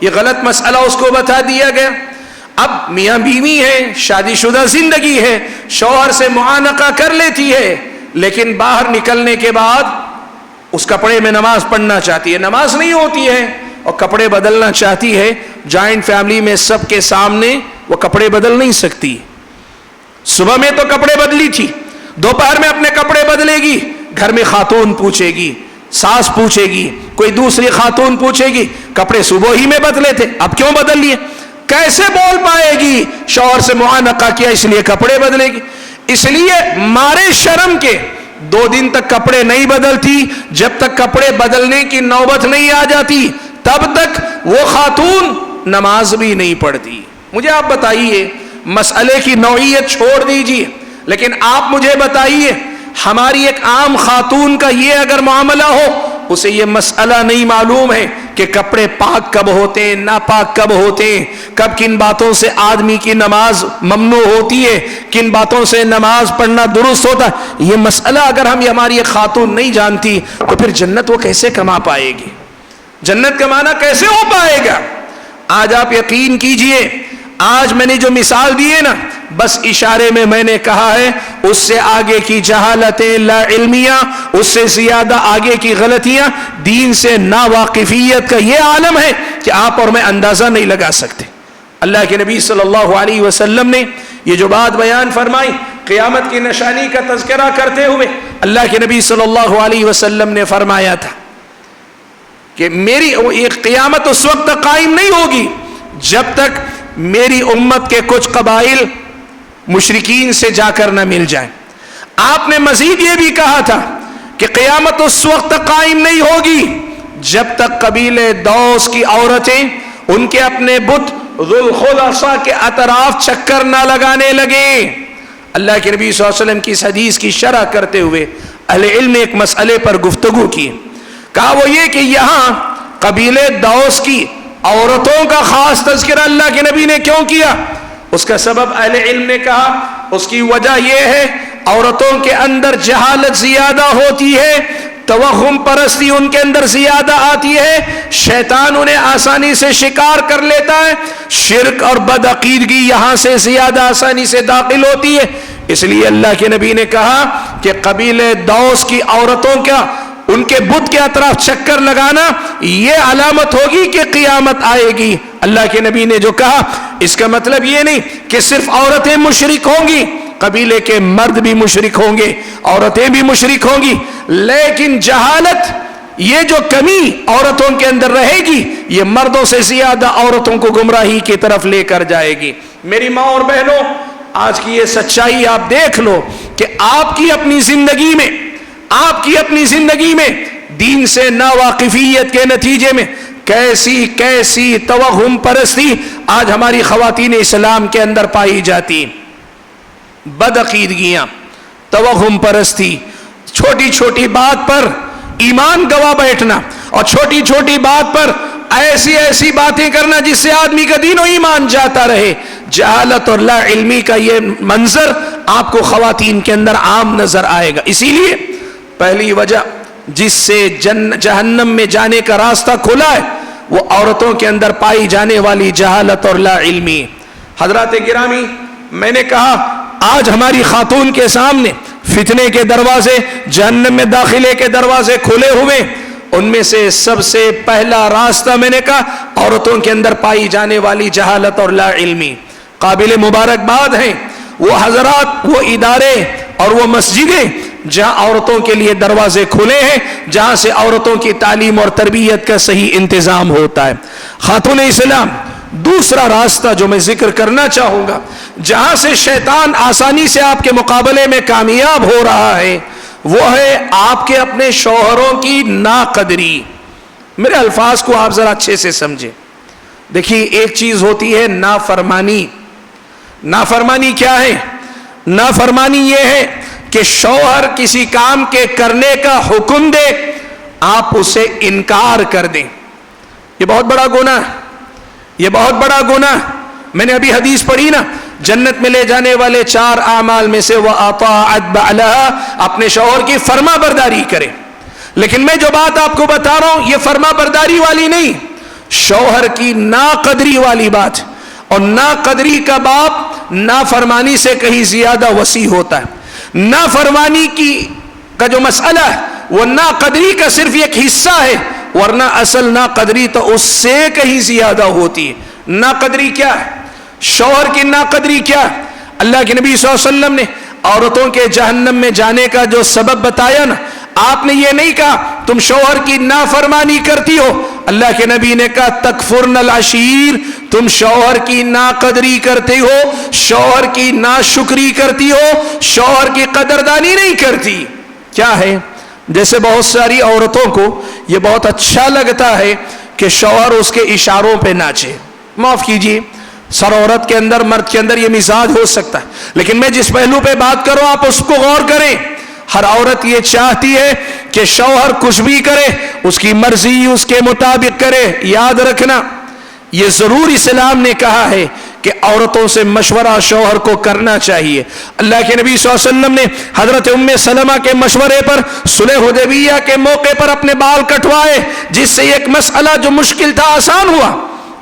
یہ غلط مسئلہ اس کو بتا دیا گیا۔ اب میاں بیوی ہے، شادی شدہ زندگی ہے، شوہر سے معانقہ کر لیتی ہے، لیکن باہر نکلنے کے بعد اس کپڑے میں نماز پڑھنا چاہتی ہے، نماز نہیں ہوتی ہے، اور کپڑے بدلنا چاہتی ہے۔ جوائنٹ فیملی میں سب کے سامنے وہ کپڑے بدل نہیں سکتی۔ صبح میں تو کپڑے بدلی تھی، دوپہر میں اپنے کپڑے بدلے گی، گھر میں خاتون پوچھے گی، ساس پوچھے گی، کوئی دوسری خاتون پوچھے گی کپڑے صبح ہی میں بدلے تھے، اب کیوں بدل لیے؟ کیسے بول پائے گی شوہر سے معانقہ کیا اس لیے کپڑے بدلے گی؟ اس لیے مارے شرم کے 2 دن تک کپڑے نہیں بدلتی، جب تک کپڑے بدلنے کی نوبت نہیں آ جاتی تب تک وہ خاتون نماز بھی نہیں پڑھتی۔ مجھے آپ بتائیے، مسئلے کی نوعیت چھوڑ دیجیے، لیکن آپ مجھے بتائیے ہماری ایک عام خاتون کا یہ اگر معاملہ ہو، اسے یہ مسئلہ نہیں معلوم ہے کہ کپڑے پاک کب ہوتے ہیں، ناپاک کب ہوتے ہیں، کب کن باتوں سے آدمی کی نماز ممنوع ہوتی ہے، کن باتوں سے نماز پڑھنا درست ہوتا ہے، یہ مسئلہ اگر ہماری ایک خاتون نہیں جانتی تو پھر جنت وہ کیسے کما پائے گی؟ جنت کمانا کیسے ہو پائے گا؟ آج آپ یقین کیجئے، آج میں نے جو مثال دی ہے نا، بس اشارے میں نے کہا ہے اس سے آگے کی جہالتیں، لا علمیاں، اس سے زیادہ آگے کی غلطیاں، دین سے ناواقفیت کا یہ عالم ہے کہ آپ اور میں اندازہ نہیں لگا سکتے۔ اللہ کے نبی صلی اللہ علیہ وسلم نے یہ جو بات بیان فرمائی قیامت کی نشانی کا تذکرہ کرتے ہوئے، اللہ کے نبی صلی اللہ علیہ وسلم نے فرمایا تھا کہ میری ایک قیامت اس وقت تک قائم نہیں ہوگی جب تک میری امت کے کچھ قبائل مشرکین سے جا کر نہ مل جائیں۔ آپ نے مزید یہ بھی کہا تھا کہ قیامت اس وقت تک قائم نہیں ہوگی جب تک قبیلے دوس کی عورتیں ان کے اپنے بت ذوالخلصہ کے اطراف چکر نہ لگانے لگیں۔ اللہ کے نبی صلی اللہ علیہ وسلم کی اس حدیث کی شرح کرتے ہوئے اہل علم نے ایک مسئلے پر گفتگو کی، کہا وہ یہ کہ یہاں قبیلے دوس کی عورتوں کا خاص تذکرہ اللہ کے نبی نے کیوں کیا؟ اس کا سبب اہل علم نے کہا اس کی وجہ یہ ہے عورتوں کے اندر جہالت زیادہ ہوتی ہے، توہم پرستی ان کے اندر زیادہ آتی ہے، شیطان انہیں آسانی سے شکار کر لیتا ہے، شرک اور بدعقیدگی یہاں سے زیادہ آسانی سے داخل ہوتی ہے۔ اس لیے اللہ کے نبی نے کہا کہ قبیلہ دوس کی عورتوں کا ان کے بت کے اطراف چکر لگانا یہ علامت ہوگی کہ قیامت آئے گی۔ اللہ کے نبی نے جو کہا اس کا مطلب یہ نہیں کہ صرف عورتیں مشرک ہوں گی، قبیلے کے مرد بھی مشرک ہوں گے، عورتیں بھی مشرک ہوں گی، لیکن جہالت یہ جو کمی عورتوں کے اندر رہے گی یہ مردوں سے زیادہ عورتوں کو گمراہی کی طرف لے کر جائے گی۔ میری ماں اور بہنوں، آج کی یہ سچائی آپ دیکھ لو کہ آپ کی اپنی زندگی میں دین سے ناواقفیت کے نتیجے میں کیسی توہم پرستی آج ہماری خواتین اسلام کے اندر پائی جاتی، بدعقیدگیاں، توہم پرستی، چھوٹی چھوٹی بات پر ایمان گوا بیٹھنا اور چھوٹی چھوٹی بات پر ایسی باتیں کرنا جس سے آدمی کا دین و ایمان جاتا رہے۔ جہالت اور لا علمی کا یہ منظر آپ کو خواتین کے اندر عام نظر آئے گا۔ اسی لیے پہلی وجہ جس سے جہنم میں جانے کا راستہ کھلا ہے وہ عورتوں کے اندر پائی جانے والی جہالت اور لا علمی۔ حضرات گرامی، میں نے کہا آج ہماری خاتون کے سامنے فتنے کے دروازے، جہنم میں داخلے کے دروازے کھلے ہوئے، ان میں سے سب سے پہلا راستہ میں نے کہا عورتوں کے اندر پائی جانے والی جہالت اور لا علمی۔ قابل مبارکباد ہیں وہ حضرات، وہ ادارے اور وہ مسجدیں جہاں عورتوں کے لیے دروازے کھلے ہیں، جہاں سے عورتوں کی تعلیم اور تربیت کا صحیح انتظام ہوتا ہے۔ خاتون اسلام، دوسرا راستہ جو میں ذکر کرنا چاہوں گا جہاں سے شیطان آسانی سے آپ کے مقابلے میں کامیاب ہو رہا ہے وہ ہے آپ کے اپنے شوہروں کی ناقدری۔ میرے الفاظ کو آپ ذرا اچھے سے سمجھیں۔ دیکھیے، ایک چیز ہوتی ہے نافرمانی۔ نافرمانی کیا ہے؟ نافرمانی یہ ہے کہ شوہر کسی کام کے کرنے کا حکم دے، آپ اسے انکار کر دیں۔ یہ بہت بڑا گناہ، یہ بہت بڑا گناہ۔ میں نے ابھی حدیث پڑھی نا، جنت میں لے جانے والے 4 اعمال میں سے وَأَطَاعَتْ بَعْلَهَا، اپنے شوہر کی فرما برداری کرے۔ لیکن میں جو بات آپ کو بتا رہا ہوں یہ فرما برداری والی نہیں، شوہر کی ناقدری والی بات۔ اور ناقدری کا باب نافرمانی سے کہیں زیادہ وسیع ہوتا ہے۔ نافرمانی کا جو مسئلہ ہے وہ ناقدری کا صرف ایک حصہ ہے، ورنہ اصل ناقدری تو اس سے کہیں زیادہ ہوتی ہے۔ ناقدری کیا ہے؟ شوہر کی ناقدری کیا ہے؟ اللہ کے نبی صلی اللہ علیہ وسلم نے عورتوں کے جہنم میں جانے کا جو سبب بتایا نا، آپ نے یہ نہیں کہا تم شوہر کی نافرمانی کرتی ہو، اللہ کے نبی نے کہا تکفرن العشیر، تم شوہر کی ناقدری کرتے ہو، شوہر کی ناشکری کرتی ہو، شوہر کی قدردانی نہیں کرتی۔ کیا ہے؟ جیسے بہت ساری عورتوں کو یہ بہت اچھا لگتا ہے کہ شوہر اس کے اشاروں پہ ناچے۔ معاف کیجیے، سر عورت کے اندر، مرد کے اندر یہ مزاج ہو سکتا ہے، لیکن میں جس پہلو پہ بات کروں آپ اس کو غور کریں۔ ہر عورت یہ چاہتی ہے کہ شوہر کچھ بھی کرے اس کی مرضی اس کے مطابق کرے۔ یاد رکھنا، یہ ضرور اسلام نے کہا ہے کہ عورتوں سے مشورہ شوہر کو کرنا چاہیے۔ اللہ کے نبی صلی اللہ علیہ وسلم نے حضرت ام سلمہ کے مشورے پر صلح حدیبیہ کے موقع پر اپنے بال کٹوائے، جس سے ایک مسئلہ جو مشکل تھا آسان ہوا۔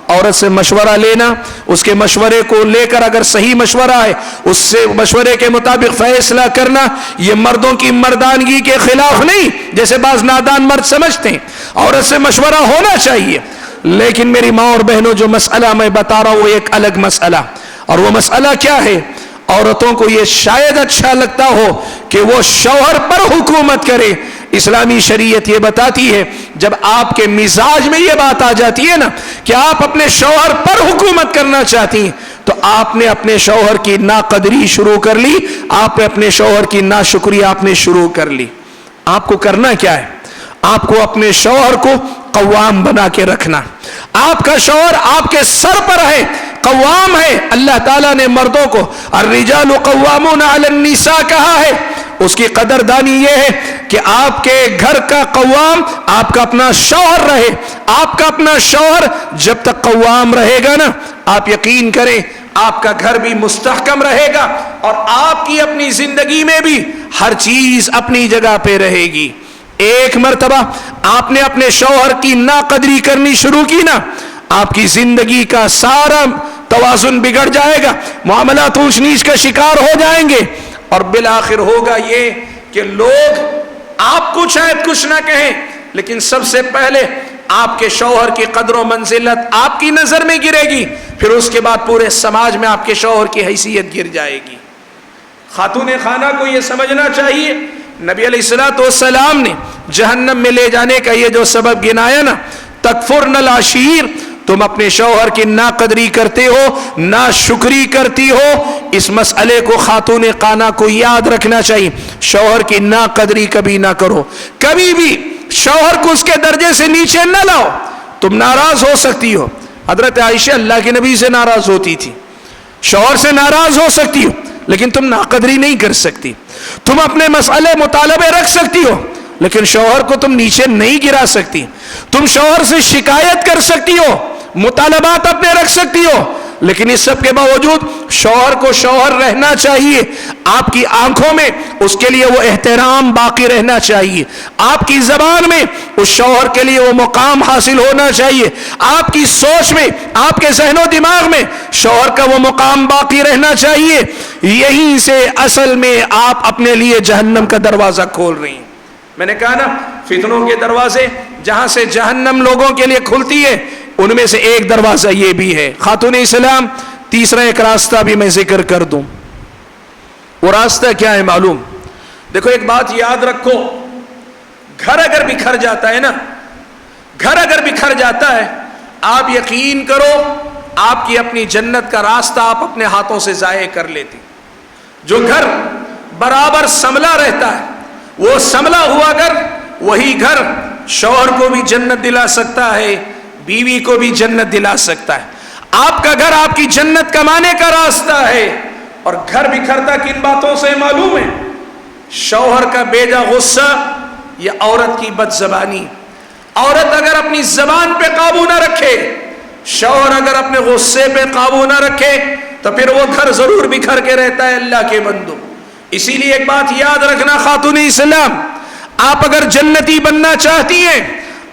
عورت سے مشورہ لینا، اس کے مشورے کو لے کر اگر صحیح مشورہ ہے اس سے مشورے کے مطابق فیصلہ کرنا، یہ مردوں کی مردانگی کے خلاف نہیں جیسے بعض نادان مرد سمجھتے ہیں۔ عورت سے مشورہ ہونا چاہیے، لیکن میری ماں اور بہنوں جو مسئلہ میں بتا رہا ہوں وہ ایک الگ مسئلہ، اور وہ مسئلہ کیا ہے؟ عورتوں کو یہ شاید اچھا لگتا ہو کہ وہ شوہر پر حکومت کرے۔ اسلامی شریعت یہ بتاتی ہے جب آپ کے مزاج میں یہ بات آ جاتی ہے نا کہ آپ اپنے شوہر پر حکومت کرنا چاہتی ہیں تو آپ نے اپنے شوہر کی ناقدری شروع کر لی، آپ نے اپنے شوہر کی ناشکری آپ نے شروع کر لی۔ آپ کو کرنا کیا ہے؟ آپ کو اپنے شوہر کو قوام بنا کے رکھنا۔ آپ کا شوہر آپ کے سر پر ہے، قوام ہے۔ اللہ تعالیٰ نے مردوں کو الرجال قوامون علی النساء کہا ہے، اس کی قدردانی یہ ہے کہ آپ کے گھر کا قوام آپ کا اپنا شوہر رہے۔ آپ کا اپنا شوہر جب تک قوام رہے گا نا، آپ یقین کریں آپ کا گھر بھی مستحکم رہے گا اور آپ کی اپنی زندگی میں بھی ہر چیز اپنی جگہ پہ رہے گی۔ ایک مرتبہ آپ نے اپنے شوہر کی ناقدری کرنی شروع کی نا، آپ کی زندگی کا سارا توازن بگڑ جائے گا، معاملات اونچ نیچ کا شکار ہو جائیں گے، اور بالآخر ہوگا یہ کہ لوگ آپ کو شاید کچھ نہ کہیں، لیکن سب سے پہلے آپ کے شوہر کی قدر و منزلت آپ کی نظر میں گرے گی، پھر اس کے بعد پورے سماج میں آپ کے شوہر کی حیثیت گر جائے گی۔ خاتون خانہ کو یہ سمجھنا چاہیے، نبی علیہ الصلوۃ والسلام نے جہنم میں لے جانے کا یہ جو سبب گنایا نا، تکفرن العشیر، تم اپنے شوہر کی ناقدری کرتے ہو، ناشکری کرتی ہو، اس مسئلے کو خاتون خانہ کو یاد رکھنا چاہیے۔ شوہر کی ناقدری کبھی نہ کرو، کبھی بھی شوہر کو اس کے درجے سے نیچے نہ لاؤ۔ تم ناراض ہو سکتی ہو، حضرت عائشہ اللہ کے نبی سے ناراض ہوتی تھی، شوہر سے ناراض ہو سکتی ہو، لیکن تم ناقدری نہیں کر سکتی۔ تم اپنے مسئلے مطالبے رکھ سکتی ہو، لیکن شوہر کو تم نیچے نہیں گرا سکتی۔ تم شوہر سے شکایت کر سکتی ہو، مطالبات اپنے رکھ سکتی ہو، لیکن اس سب کے باوجود شوہر کو شوہر رہنا چاہیے۔ آپ کی آنکھوں میں اس کے لیے وہ احترام باقی رہنا چاہیے، آپ کی زبان میں اس شوہر کے لیے وہ مقام حاصل ہونا چاہیے، آپ کی سوچ میں، آپ کے ذہن و دماغ میں شوہر کا وہ مقام باقی رہنا چاہیے۔ یہیں سے اصل میں آپ اپنے لیے جہنم کا دروازہ کھول رہی ہیں۔ میں نے کہا نا، فتنوں کے دروازے جہاں سے جہنم لوگوں کے لیے کھلتی ہے، ان میں سے ایک دروازہ یہ بھی ہے۔ خاتون اسلام، تیسرا ایک راستہ بھی میں ذکر کر دوں۔ وہ راستہ کیا ہے معلوم؟ دیکھو ایک بات یاد رکھو، گھر اگر بکھر جاتا ہے نا، گھر اگر بکھر جاتا ہے، آپ یقین کرو آپ کی اپنی جنت کا راستہ آپ اپنے ہاتھوں سے ضائع کر لیتے۔ جو گھر برابر سنبھلا رہتا ہے، وہ سنبھلا ہوا گھر، وہی گھر شوہر کو بھی جنت دلا سکتا ہے، بیوی کو بھی جنت دلا سکتا ہے۔ آپ کا گھر آپ کی جنت کمانے کا راستہ ہے۔ اور گھر بکھرتا کن باتوں سے معلوم ہے؟ شوہر کا بیجا غصہ یا عورت کی بد زبانی۔ عورت اگر اپنی زبان پہ قابو نہ رکھے، شوہر اگر اپنے غصے پہ قابو نہ رکھے، تو پھر وہ گھر ضرور بکھر کے رہتا ہے اللہ کے بندو۔ اسی لیے ایک بات یاد رکھنا خاتون اسلام، آپ اگر جنتی بننا چاہتی ہیں،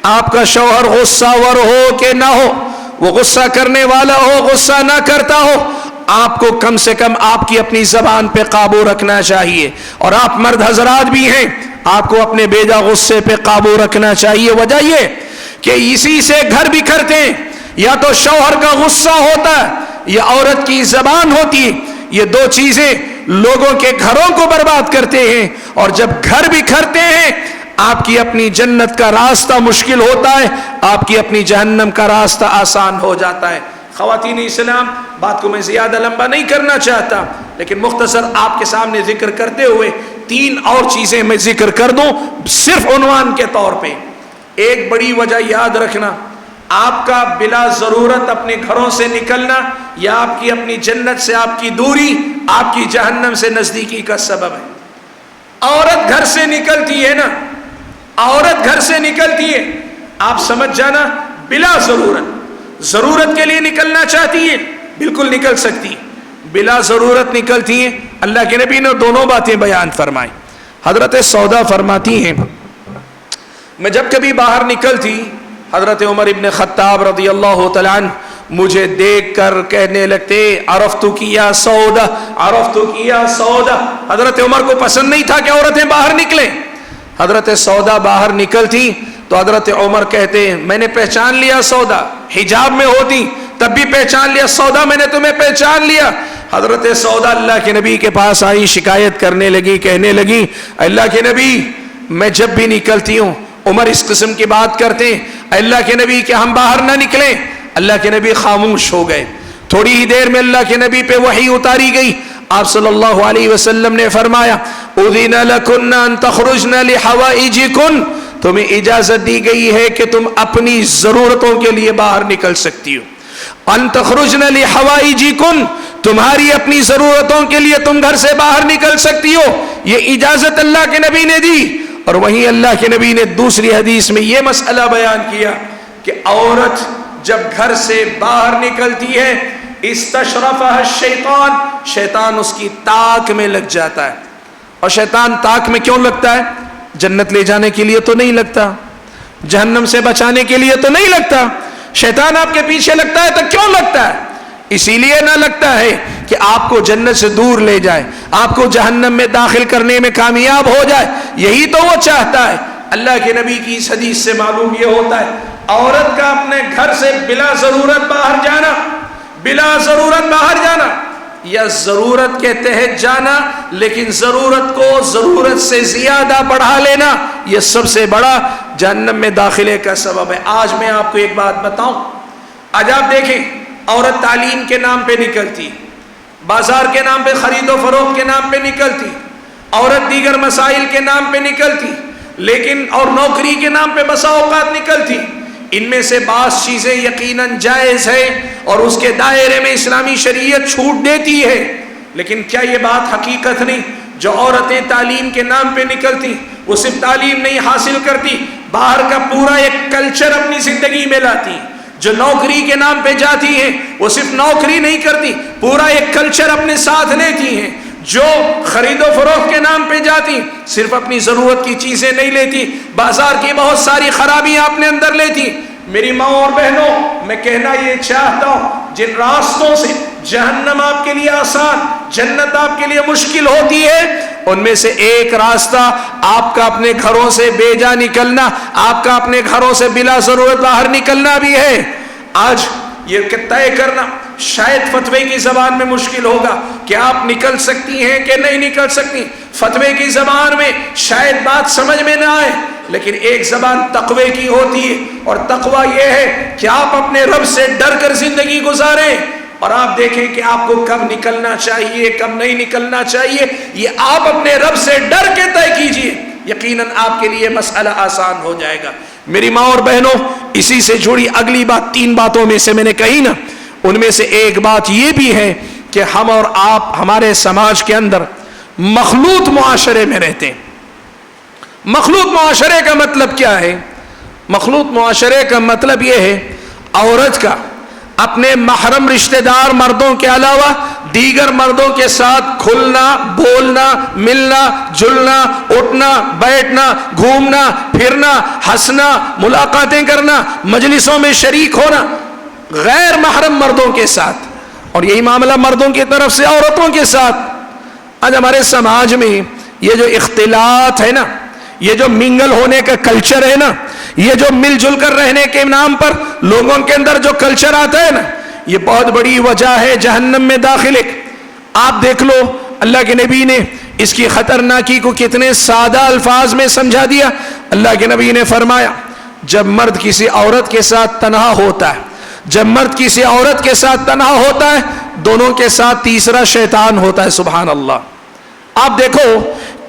آپ کا شوہر غصہ ور ہو کہ نہ ہو، وہ غصہ کرنے والا ہو، غصہ نہ کرتا ہو، آپ کو کم سے کم آپ کی اپنی زبان پہ قابو رکھنا چاہیے۔ اور آپ مرد حضرات بھی ہیں، آپ کو اپنے بیجا غصے پہ قابو رکھنا چاہیے۔ وجہ یہ کہ اسی سے گھر بکھرتے ہیں، یا تو شوہر کا غصہ ہوتا ہے یا عورت کی زبان ہوتی ہے۔ یہ دو چیزیں لوگوں کے گھروں کو برباد کرتے ہیں، اور جب گھر بکھرتے ہیں آپ کی اپنی جنت کا راستہ مشکل ہوتا ہے، آپ کی اپنی جہنم کا راستہ آسان ہو جاتا ہے۔ خواتین اسلام، بات کو میں زیادہ لمبا نہیں کرنا چاہتا، لیکن مختصر آپ کے سامنے ذکر کرتے ہوئے تین اور چیزیں میں ذکر کر دوں صرف عنوان کے طور پہ۔ ایک بڑی وجہ یاد رکھنا، آپ کا بلا ضرورت اپنے گھروں سے نکلنا یا آپ کی اپنی جنت سے آپ کی دوری آپ کی جہنم سے نزدیکی کا سبب ہے۔ عورت گھر سے نکلتی ہے نا، عورت گھر سے نکلتی ہے، آپ سمجھ جانا بلا ضرورت، ضرورت کے لیے نکلنا چاہتی ہے بالکل نکل سکتی، بلا ضرورت نکلتی ہیں۔ اللہ کے نبی نے دونوں باتیں بیان فرمائی۔ حضرت سودا فرماتی ہیں، میں جب کبھی باہر نکلتی، حضرت عمر ابن خطاب رضی اللہ تعالیٰ عنہ مجھے دیکھ کر کہنے لگتے، عرفتو کی یا سودا، عرفتو کی یا سودا۔ حضرت عمر کو پسند نہیں تھا کہ عورتیں باہر نکلیں۔ حضرت سودا باہر نکلتی تو حضرت عمر کہتے، میں نے پہچان لیا سودا، حجاب میں ہوتی تب بھی پہچان لیا سودا، میں نے تمہیں پہچان لیا۔ حضرت سودا اللہ کے نبی کے پاس آئی، شکایت کرنے لگی، کہنے لگی، اللہ کے نبی میں جب بھی نکلتی ہوں عمر اس قسم کی بات کرتے ہیں، اللہ کے نبی کہ ہم باہر نہ نکلیں۔ اللہ کے نبی خاموش ہو گئے۔ تھوڑی ہی دیر میں اللہ کے نبی پہ وحی اتاری گئی۔ آپ صلی اللہ علیہ وسلم نے فرمایا، اذن لکن ان تخرجن لحوائجکن، تمہیں اجازت دی گئی ہے کہ تم اپنی ضرورتوں کے لیے باہر نکل سکتی ہو۔ ان تخرجن لحوائجکن، تمہاری اپنی ضرورتوں کے لیے تم گھر سے باہر نکل سکتی ہو، یہ اجازت اللہ کے نبی نے دی۔ اور وہیں اللہ کے نبی نے دوسری حدیث میں یہ مسئلہ بیان کیا کہ عورت جب گھر سے باہر نکلتی ہے استشرفها الشیطان، شیطان اس کی تاک میں لگ جاتا ہے. اور شیطان تاک میں کیوں لگتا ہے؟ جنت لے جانے کے لیے تو نہیں لگتا، جہنم سے بچانے کے لیے تو نہیں لگتا. شیطان آپ کے پیچھے لگتا ہے تو کیوں لگتا ہے؟ اسی لیے نہ لگتا ہے کہ آپ کو جنت سے دور لے جائے، آپ کو جہنم میں داخل کرنے میں کامیاب ہو جائے. یہی تو وہ چاہتا ہے. اللہ کے نبی کی اس حدیث سے معلوم یہ ہوتا ہے عورت کا اپنے گھر سے بلا ضرورت باہر جانا، بلا ضرورت باہر جانا یا ضرورت کے تحت جانا لیکن ضرورت کو ضرورت سے زیادہ بڑھا لینا، یہ سب سے بڑا جہنم میں داخلے کا سبب ہے. آج میں آپ کو ایک بات بتاؤں. آج آپ دیکھیں عورت تعلیم کے نام پہ نکلتی، بازار کے نام پہ، خرید و فروخت کے نام پہ نکلتی، عورت دیگر مسائل کے نام پہ نکلتی، لیکن اور نوکری کے نام پہ بسا اوقات نکلتی. ان میں سے بعض چیزیں یقیناً جائز ہے اور اس کے دائرے میں اسلامی شریعت چھوٹ دیتی ہے، لیکن کیا یہ بات حقیقت نہیں؟ جو عورتیں تعلیم کے نام پہ نکلتی وہ صرف تعلیم نہیں حاصل کرتی، باہر کا پورا ایک کلچر اپنی زندگی میں لاتی. جو نوکری کے نام پہ جاتی ہیں وہ صرف نوکری نہیں کرتی، پورا ایک کلچر اپنے ساتھ لیتی ہیں. جو خرید و فروخت کے نام پہ جاتی صرف اپنی ضرورت کی چیزیں نہیں لیتی، بازار کی بہت ساری خرابیاں اپنے اندر لیتی. میری ماں اور بہنوں، میں کہنا یہ چاہتا ہوں جن راستوں سے جہنم آپ کے لیے آسان، جنت آپ کے لیے مشکل ہوتی ہے، ان میں سے ایک راستہ آپ کا اپنے گھروں سے بے جا نکلنا، آپ کا اپنے گھروں سے بلا ضرورت باہر نکلنا بھی ہے. آج یہ طے کرنا شاید فتوے کی زبان میں مشکل ہوگا کہ آپ نکل سکتی ہیں کہ نہیں نکل سکتی. فتوے کی زبان میں شاید بات سمجھ میں نہ آئے، لیکن ایک زبان تقوی کی ہوتی ہے، اور تقوی یہ ہے کہ آپ اپنے رب سے ڈر کر زندگی گزاریں اور آپ دیکھیں کہ آپ کو کب نکلنا چاہیے کب نہیں نکلنا چاہیے. یہ آپ اپنے رب سے ڈر کے طے کیجئے، یقیناً آپ کے لیے مسئلہ آسان ہو جائے گا. میری ماں اور بہنوں، اسی سے جڑی اگلی بات 3 باتوں میں سے میں نے کہی نا، ان میں سے ایک بات یہ بھی ہے کہ ہم اور آپ ہمارے سماج کے اندر مخلوط معاشرے میں رہتے ہیں. مخلوط معاشرے کا مطلب کیا ہے؟ مخلوط معاشرے کا مطلب یہ ہے عورت کا اپنے محرم رشتہ دار مردوں کے علاوہ دیگر مردوں کے ساتھ کھلنا، بولنا، ملنا، جلنا، اٹھنا، بیٹھنا، گھومنا پھرنا، ہنسنا، ملاقاتیں کرنا، مجلسوں میں شریک ہونا غیر محرم مردوں کے ساتھ. اور یہی معاملہ مردوں کی طرف سے عورتوں کے ساتھ. آج ہمارے سماج میں یہ جو اختلاط ہے نا، یہ جو منگل ہونے کا کلچر ہے نا، یہ جو مل جل کر رہنے کے نام پر لوگوں کے اندر جو کلچر آتا ہے نا، یہ بہت بڑی وجہ ہے جہنم میں داخلے. آپ دیکھ لو اللہ کے نبی نے اس کی خطرناکی کو کتنے سادہ الفاظ میں سمجھا دیا. اللہ کے نبی نے فرمایا جب مرد کسی عورت کے ساتھ تنہا ہوتا ہے، جب مرد کسی عورت کے ساتھ تنہا ہوتا ہے، دونوں کے ساتھ تیسرا شیطان ہوتا ہے. سبحان اللہ. آپ دیکھو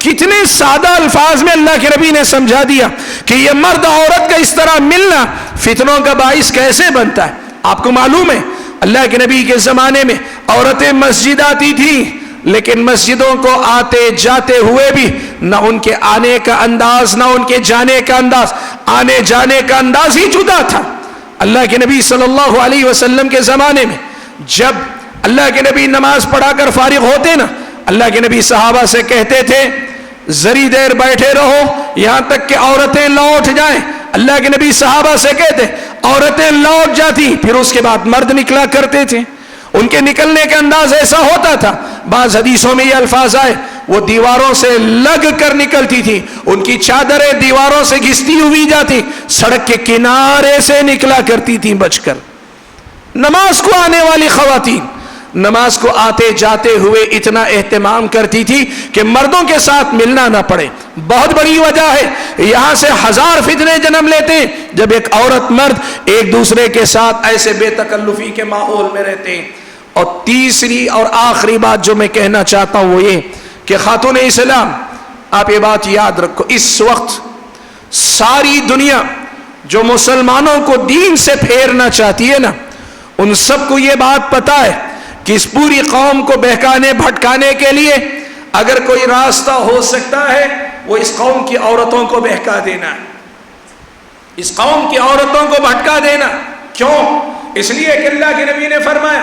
کتنے سادہ الفاظ میں اللہ کے نبی نے سمجھا دیا کہ یہ مرد عورت کا اس طرح ملنا فتنوں کا باعث کیسے بنتا ہے. آپ کو معلوم ہے اللہ کے نبی کے زمانے میں عورتیں مسجد آتی تھیں، لیکن مسجدوں کو آتے جاتے ہوئے بھی نہ ان کے آنے کا انداز نہ ان کے جانے کا انداز، آنے جانے کا انداز ہی جدا تھا. اللہ کے نبی صلی اللہ علیہ وسلم کے زمانے میں جب اللہ کے نبی نماز پڑھا کر فارغ ہوتے نا، اللہ کے نبی صحابہ سے کہتے تھے ذری دیر بیٹھے رہو یہاں تک کہ عورتیں لوٹ جائیں. اللہ کے نبی صحابہ سے کہتے، عورتیں لوٹ جاتی، پھر اس کے بعد مرد نکلا کرتے تھے. ان کے نکلنے کا انداز ایسا ہوتا تھا، بعض حدیثوں میں یہ الفاظ آئے وہ دیواروں سے لگ کر نکلتی تھی، ان کی چادریں دیواروں سے گھستی ہوئی جاتی، سڑک کے کنارے سے نکلا کرتی تھی بچ کر. نماز کو آنے والی خواتین نماز کو آتے جاتے ہوئے اتنا اہتمام کرتی تھی کہ مردوں کے ساتھ ملنا نہ پڑے. بہت بڑی وجہ ہے، یہاں سے 1000 فتنے جنم لیتے ہیں جب ایک عورت مرد ایک دوسرے کے ساتھ ایسے بے تکلفی کے ماحول میں رہتے ہیں. اور تیسری اور آخری بات جو میں کہنا چاہتا ہوں وہ یہ کہ خاتون اسلام، آپ یہ بات یاد رکھو، اس وقت ساری دنیا جو مسلمانوں کو دین سے پھیرنا چاہتی ہے نا، ان سب کو یہ بات پتا ہے کہ اس پوری قوم کو بہکانے بھٹکانے کے لیے اگر کوئی راستہ ہو سکتا ہے وہ اس قوم کی عورتوں کو بہکا دینا ہے، اس قوم کی عورتوں کو بھٹکا دینا. کیوں؟ اس لیے کہ اللہ کے نبی نے فرمایا